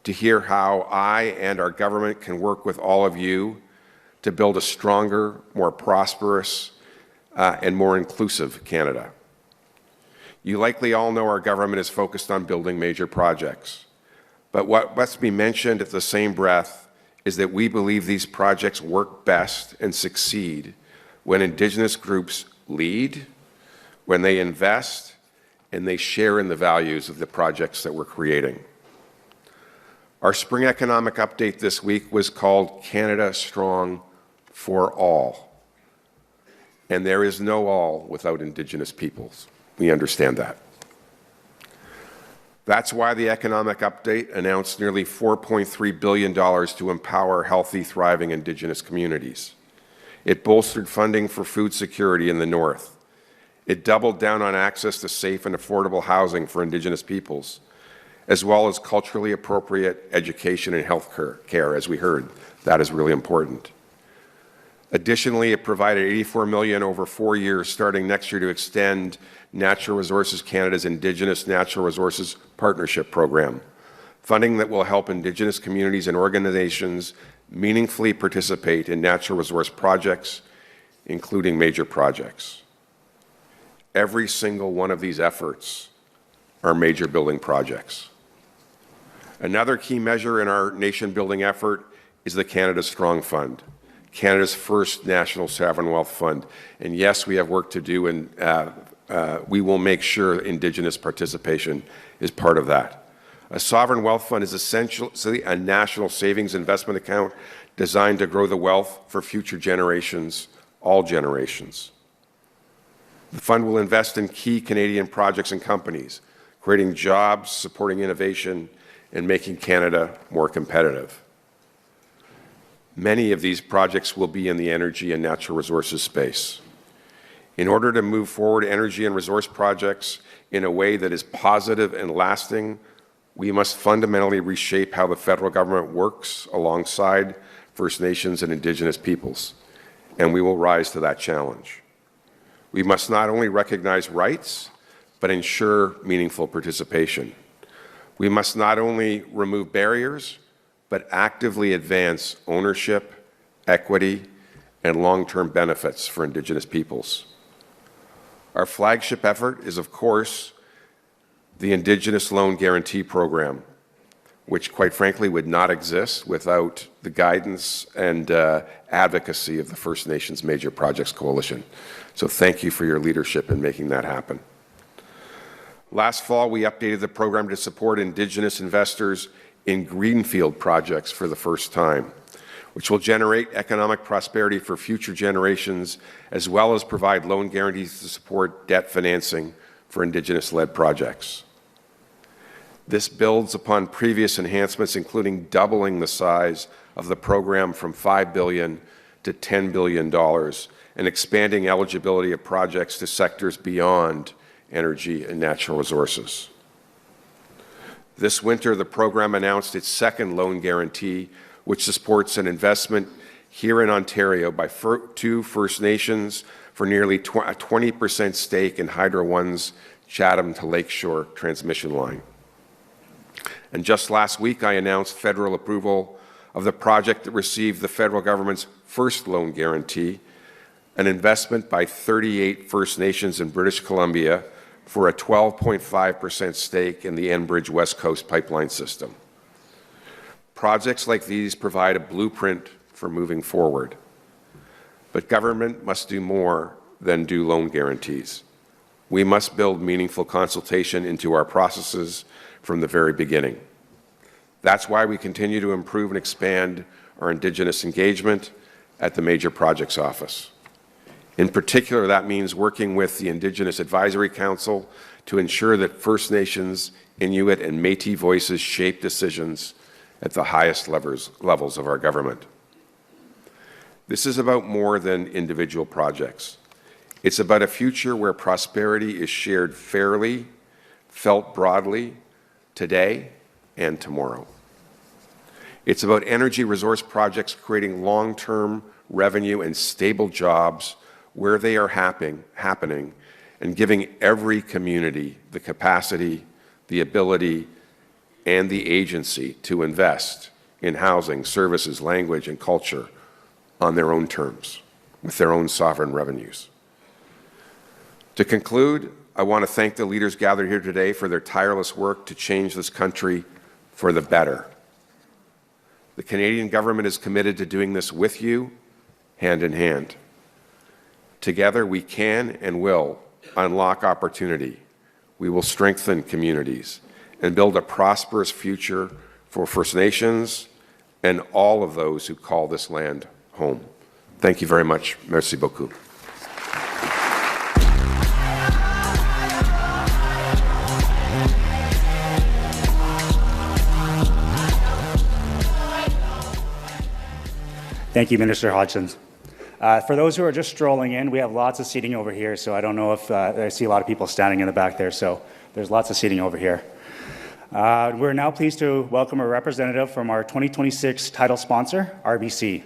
Speaker 6: to hear how I and our government can work with all of you to build a stronger, more prosperous, and more inclusive Canada. You likely all know our government is focused on building major projects. But what must be mentioned at the same breath is that we believe these projects work best and succeed when Indigenous groups lead, when they invest, and they share in the values of the projects that we're creating. Our spring economic update this week was called Canada Strong for All. And there is no all without Indigenous peoples. We understand that. That's why the economic update announced nearly $4.3 billion to empower healthy, thriving Indigenous communities. It bolstered funding for food security in the North. It doubled down on access to safe and affordable housing for Indigenous peoples, as well as culturally appropriate education and health care, as we heard. That is really important. Additionally, it provided $84 million over 4 years starting next year to extend Natural Resources Canada's Indigenous Natural Resources Partnership Program, funding that will help Indigenous communities and organizations meaningfully participate in natural resource projects, including major projects. Every single one of these efforts are major building projects. Another key measure in our nation-building effort is the Canada Strong Fund, Canada's first national sovereign wealth fund. And yes, we have work to do, and we will make sure Indigenous participation is part of that. A sovereign wealth fund is essentially a national savings investment account designed to grow the wealth for future generations, all generations. The fund will invest in key Canadian projects and companies, creating jobs, supporting innovation, and making Canada more competitive. Many of these projects will be in the energy and natural resources space. In order to move forward energy and resource projects in a way that is positive and lasting, we must fundamentally reshape how the federal government works alongside First Nations and Indigenous peoples, and we will rise to that challenge. We must not only recognize rights, but ensure meaningful participation. We must not only remove barriers, but actively advance ownership, equity, and long-term benefits for Indigenous peoples. Our flagship effort is, of course, the Indigenous Loan Guarantee Program, which, quite frankly, would not exist without the guidance and advocacy of the First Nations Major Projects Coalition. So thank you for your leadership in making that happen. Last fall, we updated the program to support Indigenous investors in greenfield projects for the first time, which will generate economic prosperity for future generations, as well as provide loan guarantees to support debt financing for Indigenous-led projects. This builds upon previous enhancements, including doubling the size of the program from $5 billion to $10 billion, and expanding eligibility of projects to sectors beyond energy and natural resources. This winter, the program announced its second loan guarantee, which supports an investment here in Ontario by two First Nations for nearly a 20% stake in Hydro One's Chatham to Lakeshore transmission line. And just last week, I announced federal approval of the project that received the federal government's first loan guarantee, an investment by 38 First Nations in British Columbia for a 12.5% stake in the Enbridge West Coast pipeline system. Projects like these provide a blueprint for moving forward. But government must do more than do loan guarantees. We must build meaningful consultation into our processes from the very beginning. That's why we continue to improve and expand our Indigenous engagement at the Major Projects Office. In particular, that means working with the Indigenous Advisory Council to ensure that First Nations, Inuit, and Métis voices shape decisions at the highest levels of our government. This is about more than individual projects. It's about a future where prosperity is shared fairly, felt broadly, today and tomorrow. It's about energy resource projects creating long-term revenue and stable jobs where they are happening and giving every community the capacity, the ability, and the agency to invest in housing, services, language, and culture on their own terms, with their own sovereign revenues. To conclude, I want to thank the leaders gathered here today for their tireless work to change this country for the better. The Canadian government is committed to doing this with you, hand in hand. Together, we can and will unlock opportunity. We will strengthen communities and build a prosperous future for First Nations and all of those who call this land home. Thank you very much. Merci beaucoup.
Speaker 2: Thank you, Minister Hodgson. For those who are just strolling in, we have lots of seating over here, so I don't know if I see a lot of people standing in the back there, so there's lots of seating over here. We're now pleased to welcome a representative from our 2026 title sponsor, RBC.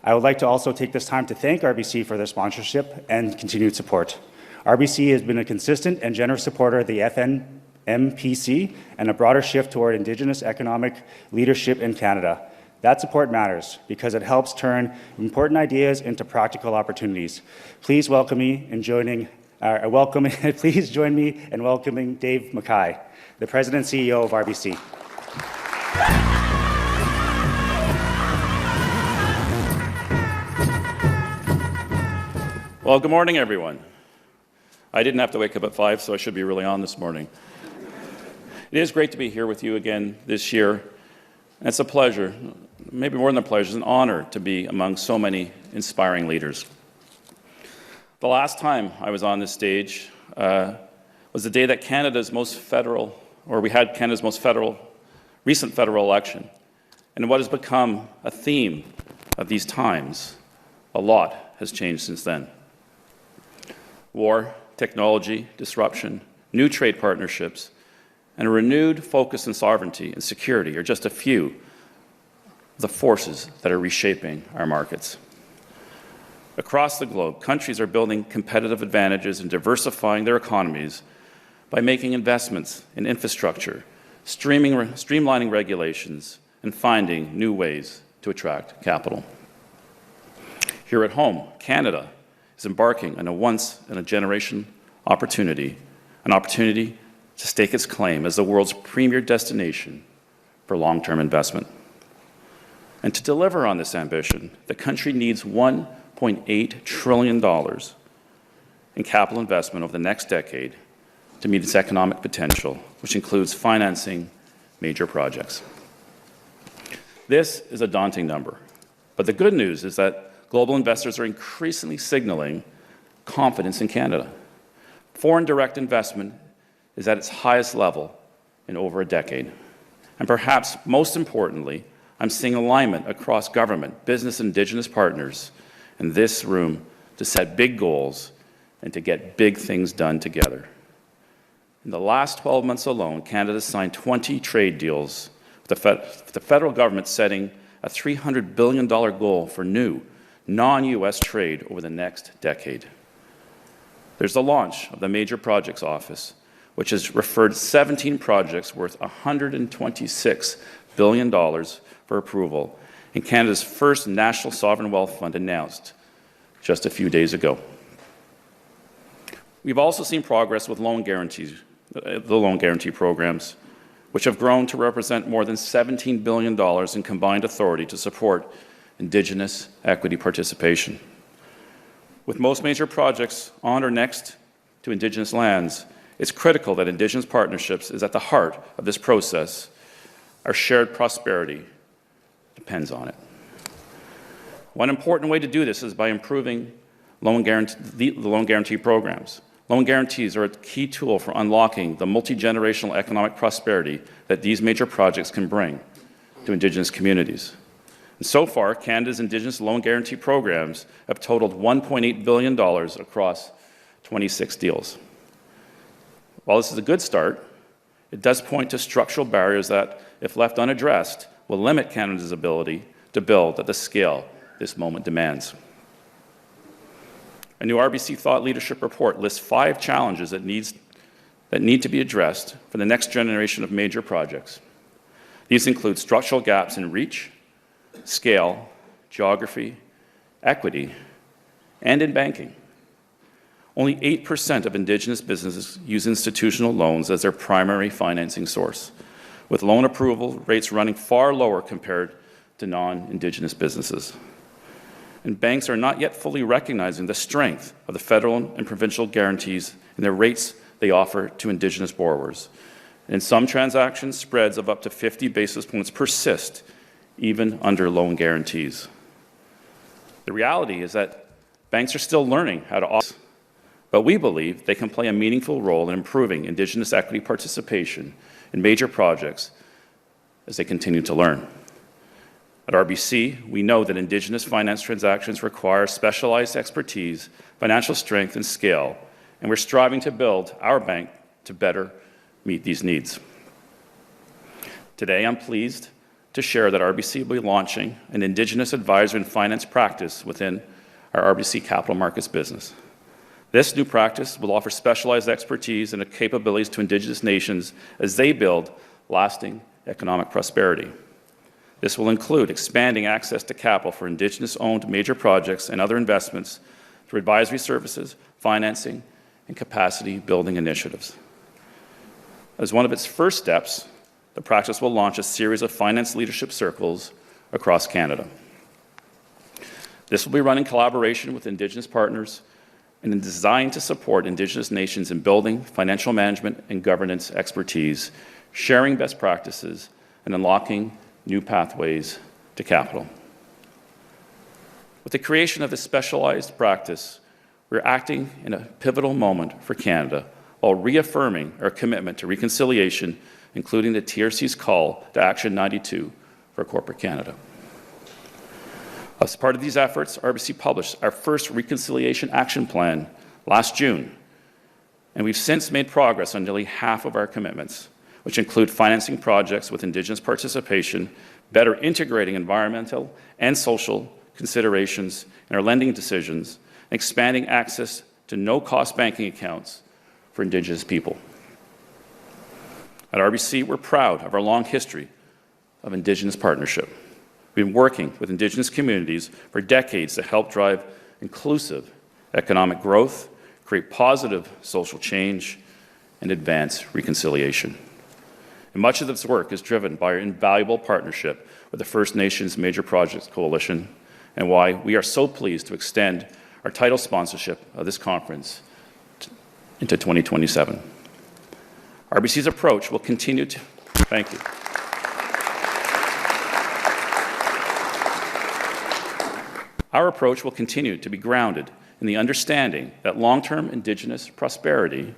Speaker 2: I would like to also take this time to thank RBC for their sponsorship and continued support. RBC has been a consistent and generous supporter of the FNMPC and a broader shift toward Indigenous economic leadership in Canada. That support matters because it helps turn important ideas into practical opportunities. Please welcome me in joining. Please join me in welcoming Dave Mackay, the President and CEO of RBC.
Speaker 7: Well, good morning, everyone. I didn't have to wake up at 5, so I should be really on this morning. It is great to be here with you again this year. And it's a pleasure, maybe more than a pleasure, it's an honor to be among so many inspiring leaders. The last time I was on this stage was the day that we had Canada's most recent federal election. And what has become a theme of these times, a lot has changed since then. War, technology, disruption, new trade partnerships, and a renewed focus on sovereignty and security are just a few of the forces that are reshaping our markets. Across the globe, countries are building competitive advantages and diversifying their economies by making investments in infrastructure, streamlining regulations, and finding new ways to attract capital. Here at home, Canada is embarking on a once-in-a-generation opportunity, an opportunity to stake its claim as the world's premier destination for long-term investment. And to deliver on this ambition, the country needs $1.8 trillion in capital investment over the next decade to meet its economic potential, which includes financing major projects. This is a daunting number, but the good news is that global investors are increasingly signaling confidence in Canada. Foreign direct investment is at its highest level in over a decade. And perhaps most importantly, I'm seeing alignment across government, business, and Indigenous partners in this room to set big goals and to get big things done together. In the last 12 months alone, Canada signed 20 trade deals, with the federal government setting a $300 billion goal for new, non-U.S. trade over the next decade. There's the launch of the Major Projects Office, which has referred 17 projects worth $126 billion for approval, and Canada's first National Sovereign Wealth Fund announced just a few days ago. We've also seen progress with loan guarantees, the loan guarantee programs, which have grown to represent more than $17 billion in combined authority to support Indigenous equity participation. With most major projects on or next to Indigenous lands, it's critical that Indigenous partnerships is at the heart of this process. Our shared prosperity depends on it. One important way to do this is by improving the loan guarantee programs. Loan guarantees are a key tool for unlocking the multi-generational economic prosperity that these major projects can bring to Indigenous communities. And so far, Canada's Indigenous loan guarantee programs have totaled $1.8 billion across 26 deals. While this is a good start, it does point to structural barriers that, if left unaddressed, will limit Canada's ability to build at the scale this moment demands. A new RBC Thought Leadership report lists 5 challenges that need to be addressed for the next generation of major projects. These include structural gaps in reach, scale, geography, equity, and in banking. Only 8% of Indigenous businesses use institutional loans as their primary financing source, with loan approval rates running far lower compared to non-Indigenous businesses. And banks are not yet fully recognizing the strength of the federal and provincial guarantees and the rates they offer to Indigenous borrowers. And in some transactions, spreads of up to 50 basis points persist, even under loan guarantees. The reality is that banks are still learning how to offer, but we believe they can play a meaningful role in improving Indigenous equity participation in major projects as they continue to learn. At RBC, we know that Indigenous finance transactions require specialized expertise, financial strength, and scale, and we're striving to build our bank to better meet these needs. Today, I'm pleased to share that RBC will be launching an Indigenous advisor and finance practice within our RBC Capital Markets business. This new practice will offer specialized expertise and capabilities to Indigenous nations as they build lasting economic prosperity. This will include expanding access to capital for Indigenous-owned major projects and other investments through advisory services, financing, and capacity-building initiatives. As one of its first steps, the practice will launch a series of finance leadership circles across Canada. This will be run in collaboration with Indigenous partners and is designed to support Indigenous nations in building financial management and governance expertise, sharing best practices, and unlocking new pathways to capital. With the creation of this specialized practice, we're acting in a pivotal moment for Canada while reaffirming our commitment to reconciliation, including the TRC's call to Action 92 for Corporate Canada. As part of these efforts, RBC published our first Reconciliation Action Plan last June, and we've since made progress on nearly half of our commitments, which include financing projects with Indigenous participation, better integrating environmental and social considerations in our lending decisions, and expanding access to no-cost banking accounts for Indigenous people. At RBC, we're proud of our long history of Indigenous partnership. We've been working with Indigenous communities for decades to help drive inclusive economic growth, create positive social change, and advance reconciliation. And much of this work is driven by our invaluable partnership with the First Nations Major Projects Coalition, and why we are so pleased to extend our title sponsorship of this conference into 2027. RBC's approach will continue to, thank you. Our approach will continue to be grounded in the understanding that long-term Indigenous prosperity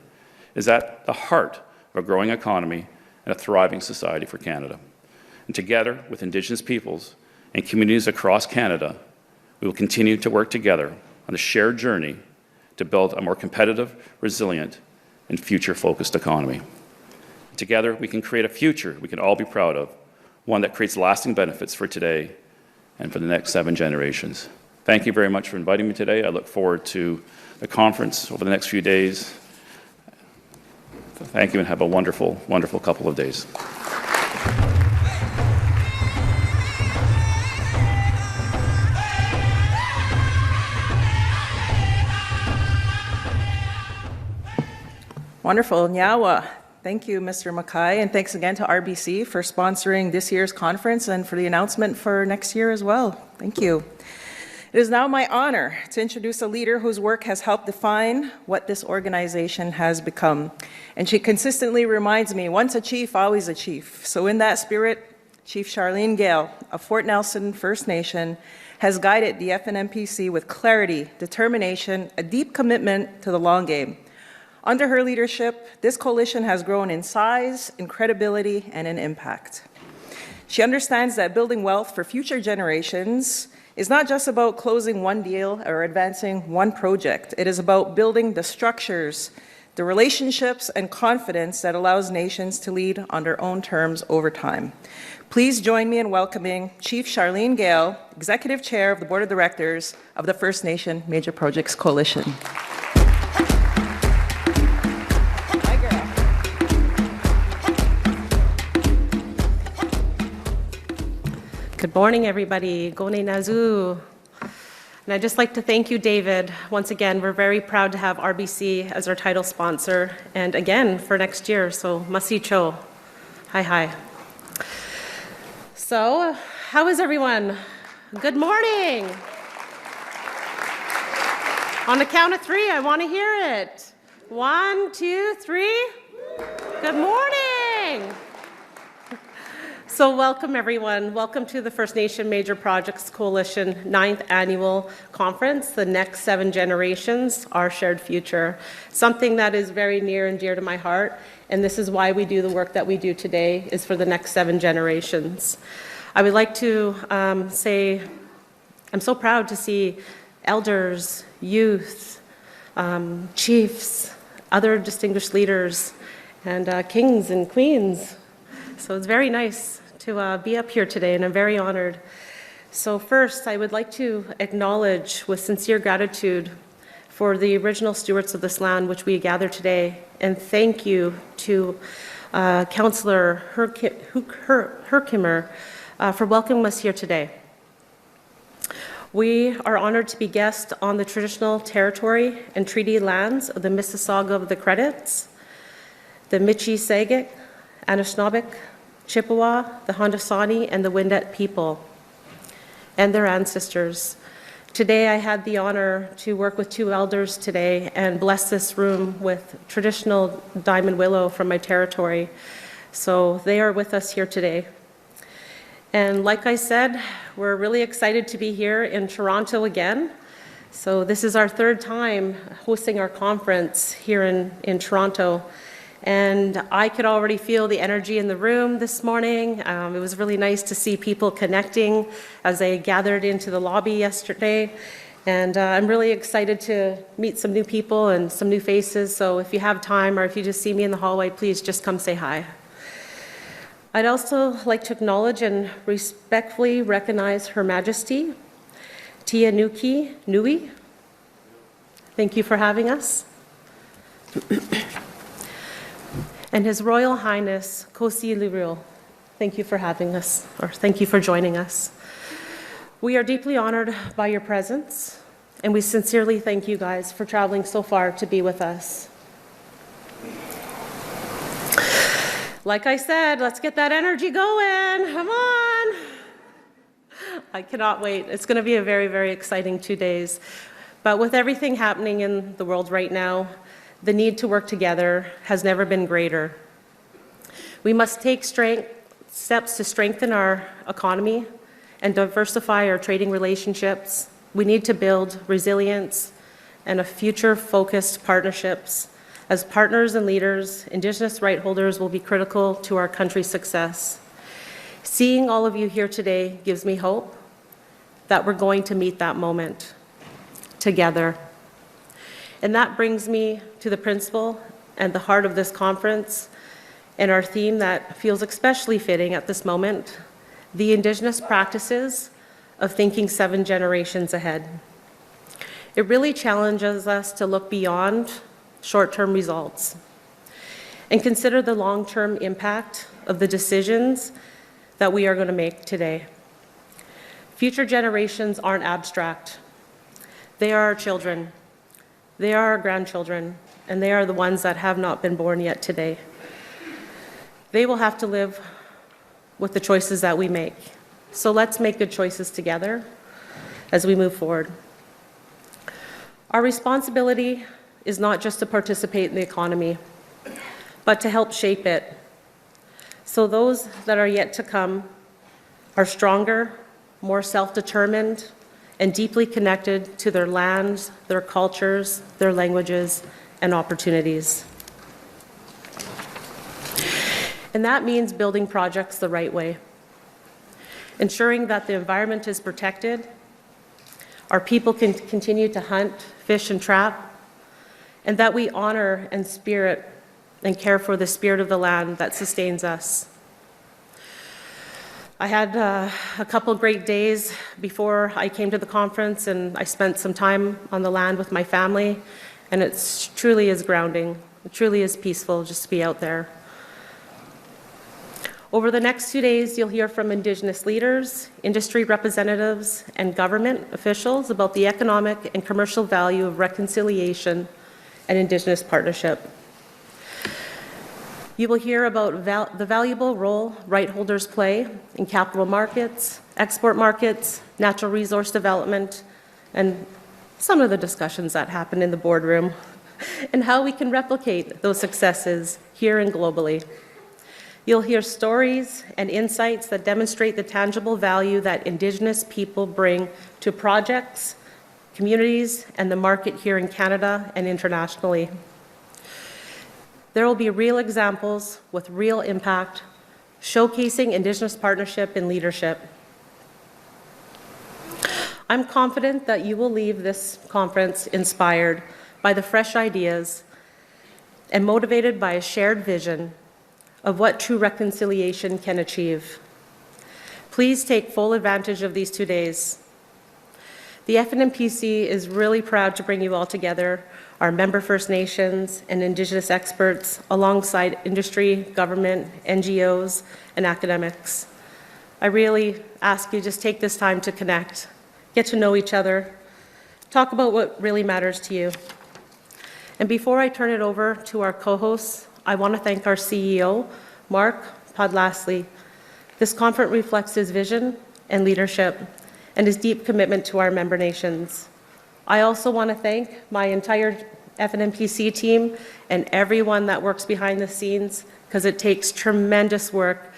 Speaker 7: is at the heart of a growing economy and a thriving society for Canada. And together with Indigenous peoples and communities across Canada, we will continue to work together on a shared journey to build a more competitive, resilient, and future-focused economy. Together, we can create a future we can all be proud of, one that creates lasting benefits for today and for the next 7 generations. Thank you very much for inviting me today. I look forward to the conference over the next few days. Thank you, and have a wonderful, wonderful couple of days.
Speaker 1: Wonderful. Nyawa. Thank you, Mr. Mackay, and thanks again to RBC for sponsoring this year's conference and for the announcement for next year as well. Thank you. It is now my honor to introduce a leader whose work has helped define what this organization has become. And she consistently reminds me, once a chief, always a chief. So in that spirit, Chief Charlene Gale of Fort Nelson First Nation has guided the FNMPC with clarity, determination, a deep commitment to the long game. Under her leadership, this coalition has grown in size, in credibility, and in impact. She understands that building wealth for future generations is not just about closing one deal or advancing one project. It is about building the structures, the relationships, and confidence that allows nations to lead on their own terms over time. Please join me in welcoming Chief Charlene Gale, Executive Chair of the Board of Directors of the First Nation Major Projects Coalition. Hi, girl.
Speaker 8: Good morning, everybody. Gone Nazu. And I'd just like to thank you, David. Once again, we're very proud to have RBC as our title sponsor, and again for next year. So, masicho. Hi. So, how is everyone? Good morning. On the count of three, I want to hear it. 1, 2, 3. Good morning. So welcome, everyone. Welcome to the First Nation Major Projects Coalition 9th Annual Conference, The Next 7 Generations, Our Shared Future. Something that is very near and dear to my heart, and this is why we do the work that we do today, is for the next 7 generations. I would like to say I'm so proud to see elders, youth, chiefs, other distinguished leaders, and kings and queens. So it's very nice to be up here today, and I'm very honored. So first, I would like to acknowledge with sincere gratitude for the original stewards of this land which we gather today, and thank you to Councillor Herkimer for welcoming us here today. We are honored to be guests on the traditional territory and treaty lands of the Mississauga of the Credits, the Michi-Sagic, Anishinaabeg, Chippewa, the Haudenosaunee, and the Wendat people, and their ancestors. Today, I had the honor to work with 2 elders today and bless this room with traditional diamond willow from my territory. So they are with us here today. And like I said, we're really excited to be here in Toronto again. So this is our 3rd time hosting our conference here in Toronto. And I could already feel the energy in the room this morning. It was really nice to see people connecting as they gathered into the lobby yesterday. And I'm really excited to meet some new people and some new faces. So if you have time or if you just see me in the hallway, please just come say hi. I'd also like to acknowledge and respectfully recognize Her Majesty, Tia Nuki Nui. Thank you for having us. And His Royal Highness, Kosi Liril, thank you for having us, or thank you for joining us. We are deeply honored by your presence, and we sincerely thank you guys for traveling so far to be with us. Like I said, let's get that energy going. Come on. I cannot wait. It's going to be a very, very exciting 2 days. But with everything happening in the world right now, the need to work together has never been greater. We must take steps to strengthen our economy and diversify our trading relationships. We need to build resilience and a future-focused partnerships. As partners and leaders, Indigenous right holders will be critical to our country's success. Seeing all of you here today gives me hope that we're going to meet that moment together. And that brings me to the principle and the heart of this conference and our theme that feels especially fitting at this moment, the Indigenous practices of thinking 7 generations ahead. It really challenges us to look beyond short-term results and consider the long-term impact of the decisions that we are going to make today. Future generations aren't abstract. They are our children. They are our grandchildren, and they are the ones that have not been born yet today. They will have to live with the choices that we make. So let's make good choices together as we move forward. Our responsibility is not just to participate in the economy, but to help shape it. So those that are yet to come are stronger, more self-determined, and deeply connected to their lands, their cultures, their languages, and opportunities. And that means building projects the right way. ensuring that the environment is protected, our people can continue to hunt, fish, and trap, and that we honor and spirit and care for the spirit of the land that sustains us. I had a couple great days before I came to the conference, and I spent some time on the land with my family, and it truly is grounding. It truly is peaceful just to be out there. Over the next 2 days, you'll hear from Indigenous leaders, industry representatives, and government officials about the economic and commercial value of reconciliation and Indigenous partnership. You will hear about the valuable role right holders play in capital markets, export markets, natural resource development, and some of the discussions that happen in the boardroom, and how we can replicate those successes here and globally. You'll hear stories and insights that demonstrate the tangible value that Indigenous people bring to projects, communities, and the market here in Canada and internationally. There will be real examples with real impact, showcasing Indigenous partnership and leadership. I'm confident that you will leave this conference inspired by the fresh ideas and motivated by a shared vision of what true reconciliation can achieve. Please take full advantage of these 2 days. The FNMPC is really proud to bring you all together, our member First Nations and Indigenous experts, alongside industry, government, NGOs, and academics. I really ask you just take this time to connect, get to know each other, talk about what really matters to you. And before I turn it over to our co-hosts, I want to thank our CEO, Mark Podlasly. This conference reflects his vision and leadership and his deep commitment to our member nations. I also want to thank my entire FNMPC team and everyone that works behind the scenes, because it takes tremendous work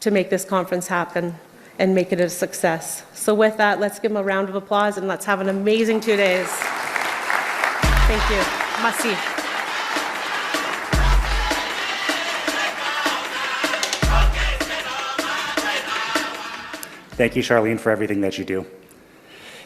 Speaker 8: to make this conference happen and make it a success. So with that, let's give them a round of applause and let's have an amazing 2 days. Thank you. Merci.
Speaker 2: Thank you, Charlene, for everything that you do.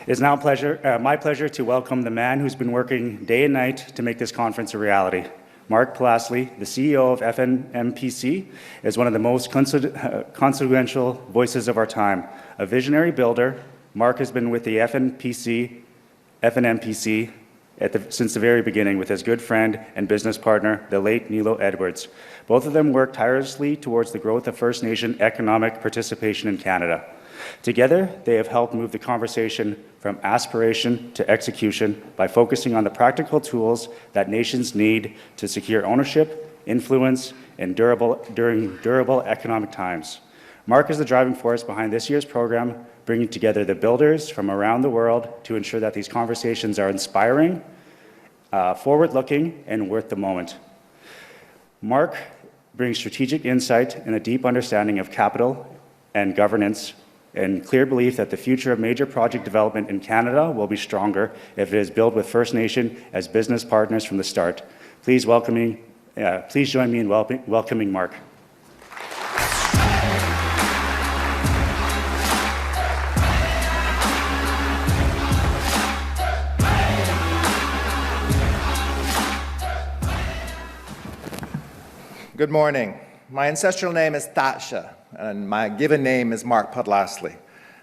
Speaker 2: It is now my pleasure to welcome the man who's been working day and night to make this conference a reality. Mark Podlasly, the CEO of FNMPC, is one of the most consequential voices of our time. A visionary builder, Mark has been with the FNMPC since the very beginning with his good friend and business partner, the late Nilo Edwards. Both of them worked tirelessly towards the growth of First Nation economic participation in Canada. Together, they have helped move the conversation from aspiration to execution by focusing on the practical tools that nations need to secure ownership, influence, and during durable economic times. Mark is the driving force behind this year's program, bringing together the builders from around the world to ensure that these conversations are inspiring, forward-looking, and worth the moment. Mark brings strategic insight and a deep understanding of capital and governance, and clear belief that the future of major project development in Canada will be stronger if it is built with First Nation as business partners from the start. Please join me in welcoming Mark.
Speaker 9: Good morning. My ancestral name is Tatsha, and my given name is Mark Podlasly.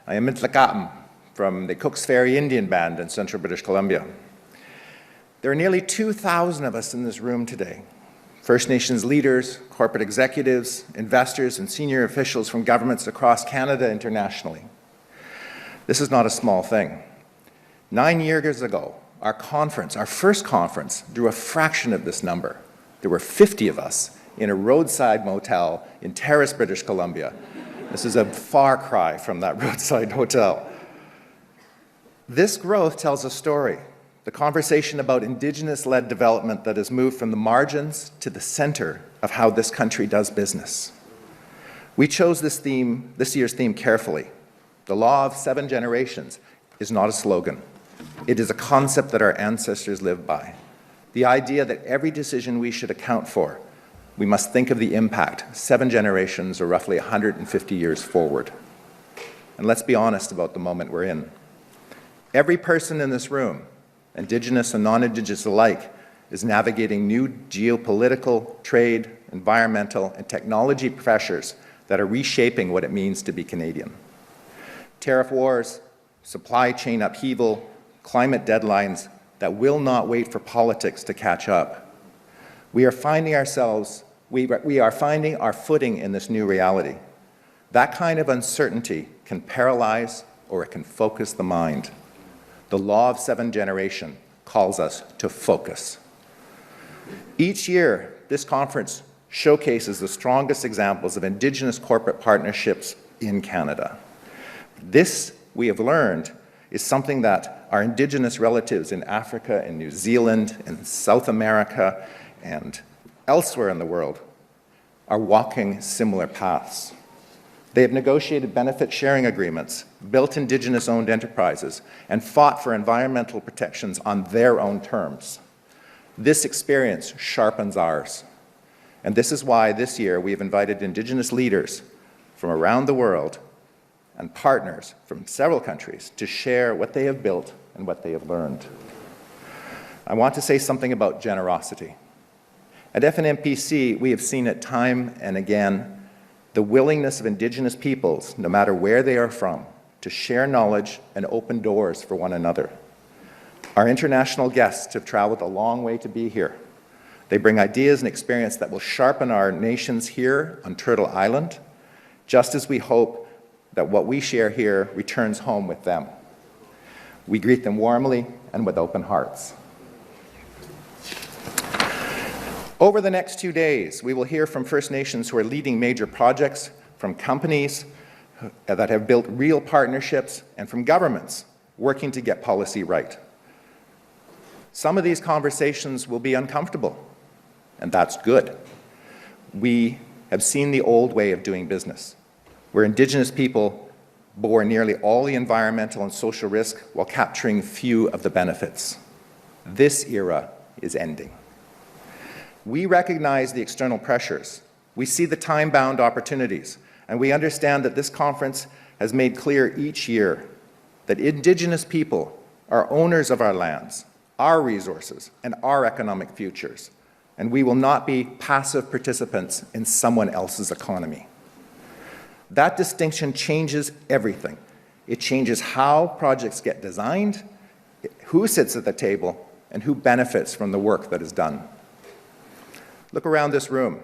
Speaker 9: I am Mitlakatam from the Cooks Ferry Indian Band in central British Columbia. There are nearly 2,000 of us in this room today. First Nations leaders, corporate executives, investors, and senior officials from governments across Canada internationally. This is not a small thing. 9 years ago, our first conference, drew a fraction of this number. There were 50 of us in a roadside motel in Terrace, British Columbia. This is a far cry from that roadside hotel. This growth tells a story, the conversation about Indigenous-led development that has moved from the margins to the center of how this country does business. We chose this year's theme carefully. The law of 7 generations is not a slogan. It is a concept that our ancestors lived by. The idea that every decision we should account for, we must think of the impact 7 generations or roughly 150 years forward. and let's be honest about the moment we're in. Every person in this room, Indigenous and non-Indigenous alike, is navigating new geopolitical, trade, environmental, and technology pressures that are reshaping what it means to be Canadian. Tariff wars, supply chain upheaval, climate deadlines that will not wait for politics to catch up. We are finding our footing in this new reality. That kind of uncertainty can paralyze or it can focus the mind. The law of 7 generation calls us to focus. Each year, this conference showcases the strongest examples of Indigenous corporate partnerships in Canada. This, we have learned, is something that our Indigenous relatives in Africa and New Zealand and South America and elsewhere in the world are walking similar paths. They have negotiated benefit sharing agreements, built Indigenous-owned enterprises, and fought for environmental protections on their own terms. This experience sharpens ours. And this is why this year we have invited Indigenous leaders from around the world and partners from several countries to share what they have built and what they have learned. I want to say something about generosity. At FNMPC, we have seen it time and again the willingness of Indigenous peoples, no matter where they are from, to share knowledge and open doors for one another. Our international guests have traveled a long way to be here. They bring ideas and experience that will sharpen our nations here on Turtle Island, just as we hope that what we share here returns home with them. We greet them warmly and with open hearts. Over the next 2 days, we will hear from First Nations who are leading major projects, from companies that have built real partnerships, and from governments working to get policy right. Some of these conversations will be uncomfortable, and that's good. We have seen the old way of doing business, where Indigenous people bore nearly all the environmental and social risk while capturing few of the benefits. This era is ending. We recognize the external pressures. We see the time-bound opportunities, and we understand that this conference has made clear each year that Indigenous people are owners of our lands, our resources, and our economic futures, and we will not be passive participants in someone else's economy. That distinction changes everything. It changes how projects get designed, who sits at the table, and who benefits from the work that is done. Look around this room.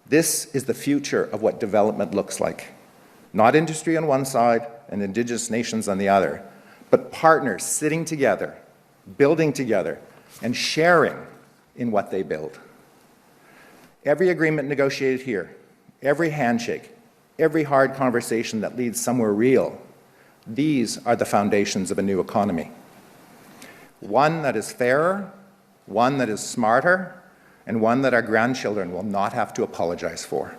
Speaker 9: This is the future of what development looks like. Not industry on one side and Indigenous nations on the other, but partners sitting together, building together, and sharing in what they build. Every agreement negotiated here, every handshake, every hard conversation that leads somewhere real, these are the foundations of a new economy. One that is fairer, one that is smarter, and one that our grandchildren will not have to apologize for.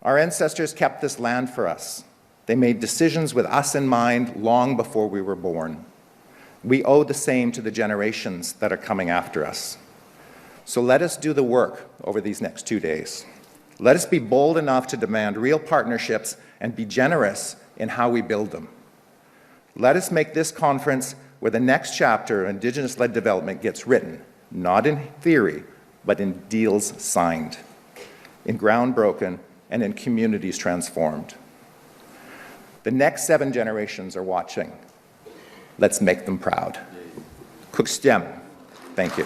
Speaker 9: Our ancestors kept this land for us. They made decisions with us in mind long before we were born. We owe the same to the generations that are coming after us. So let us do the work over these next 2 days. Let us be bold enough to demand real partnerships and be generous in how we build them. Let us make this conference where the next chapter of Indigenous-led development gets written, not in theory, but in deals signed, in ground broken, and in communities transformed. The next 7 generations are watching. Let's make them proud. Kukstem. Thank you.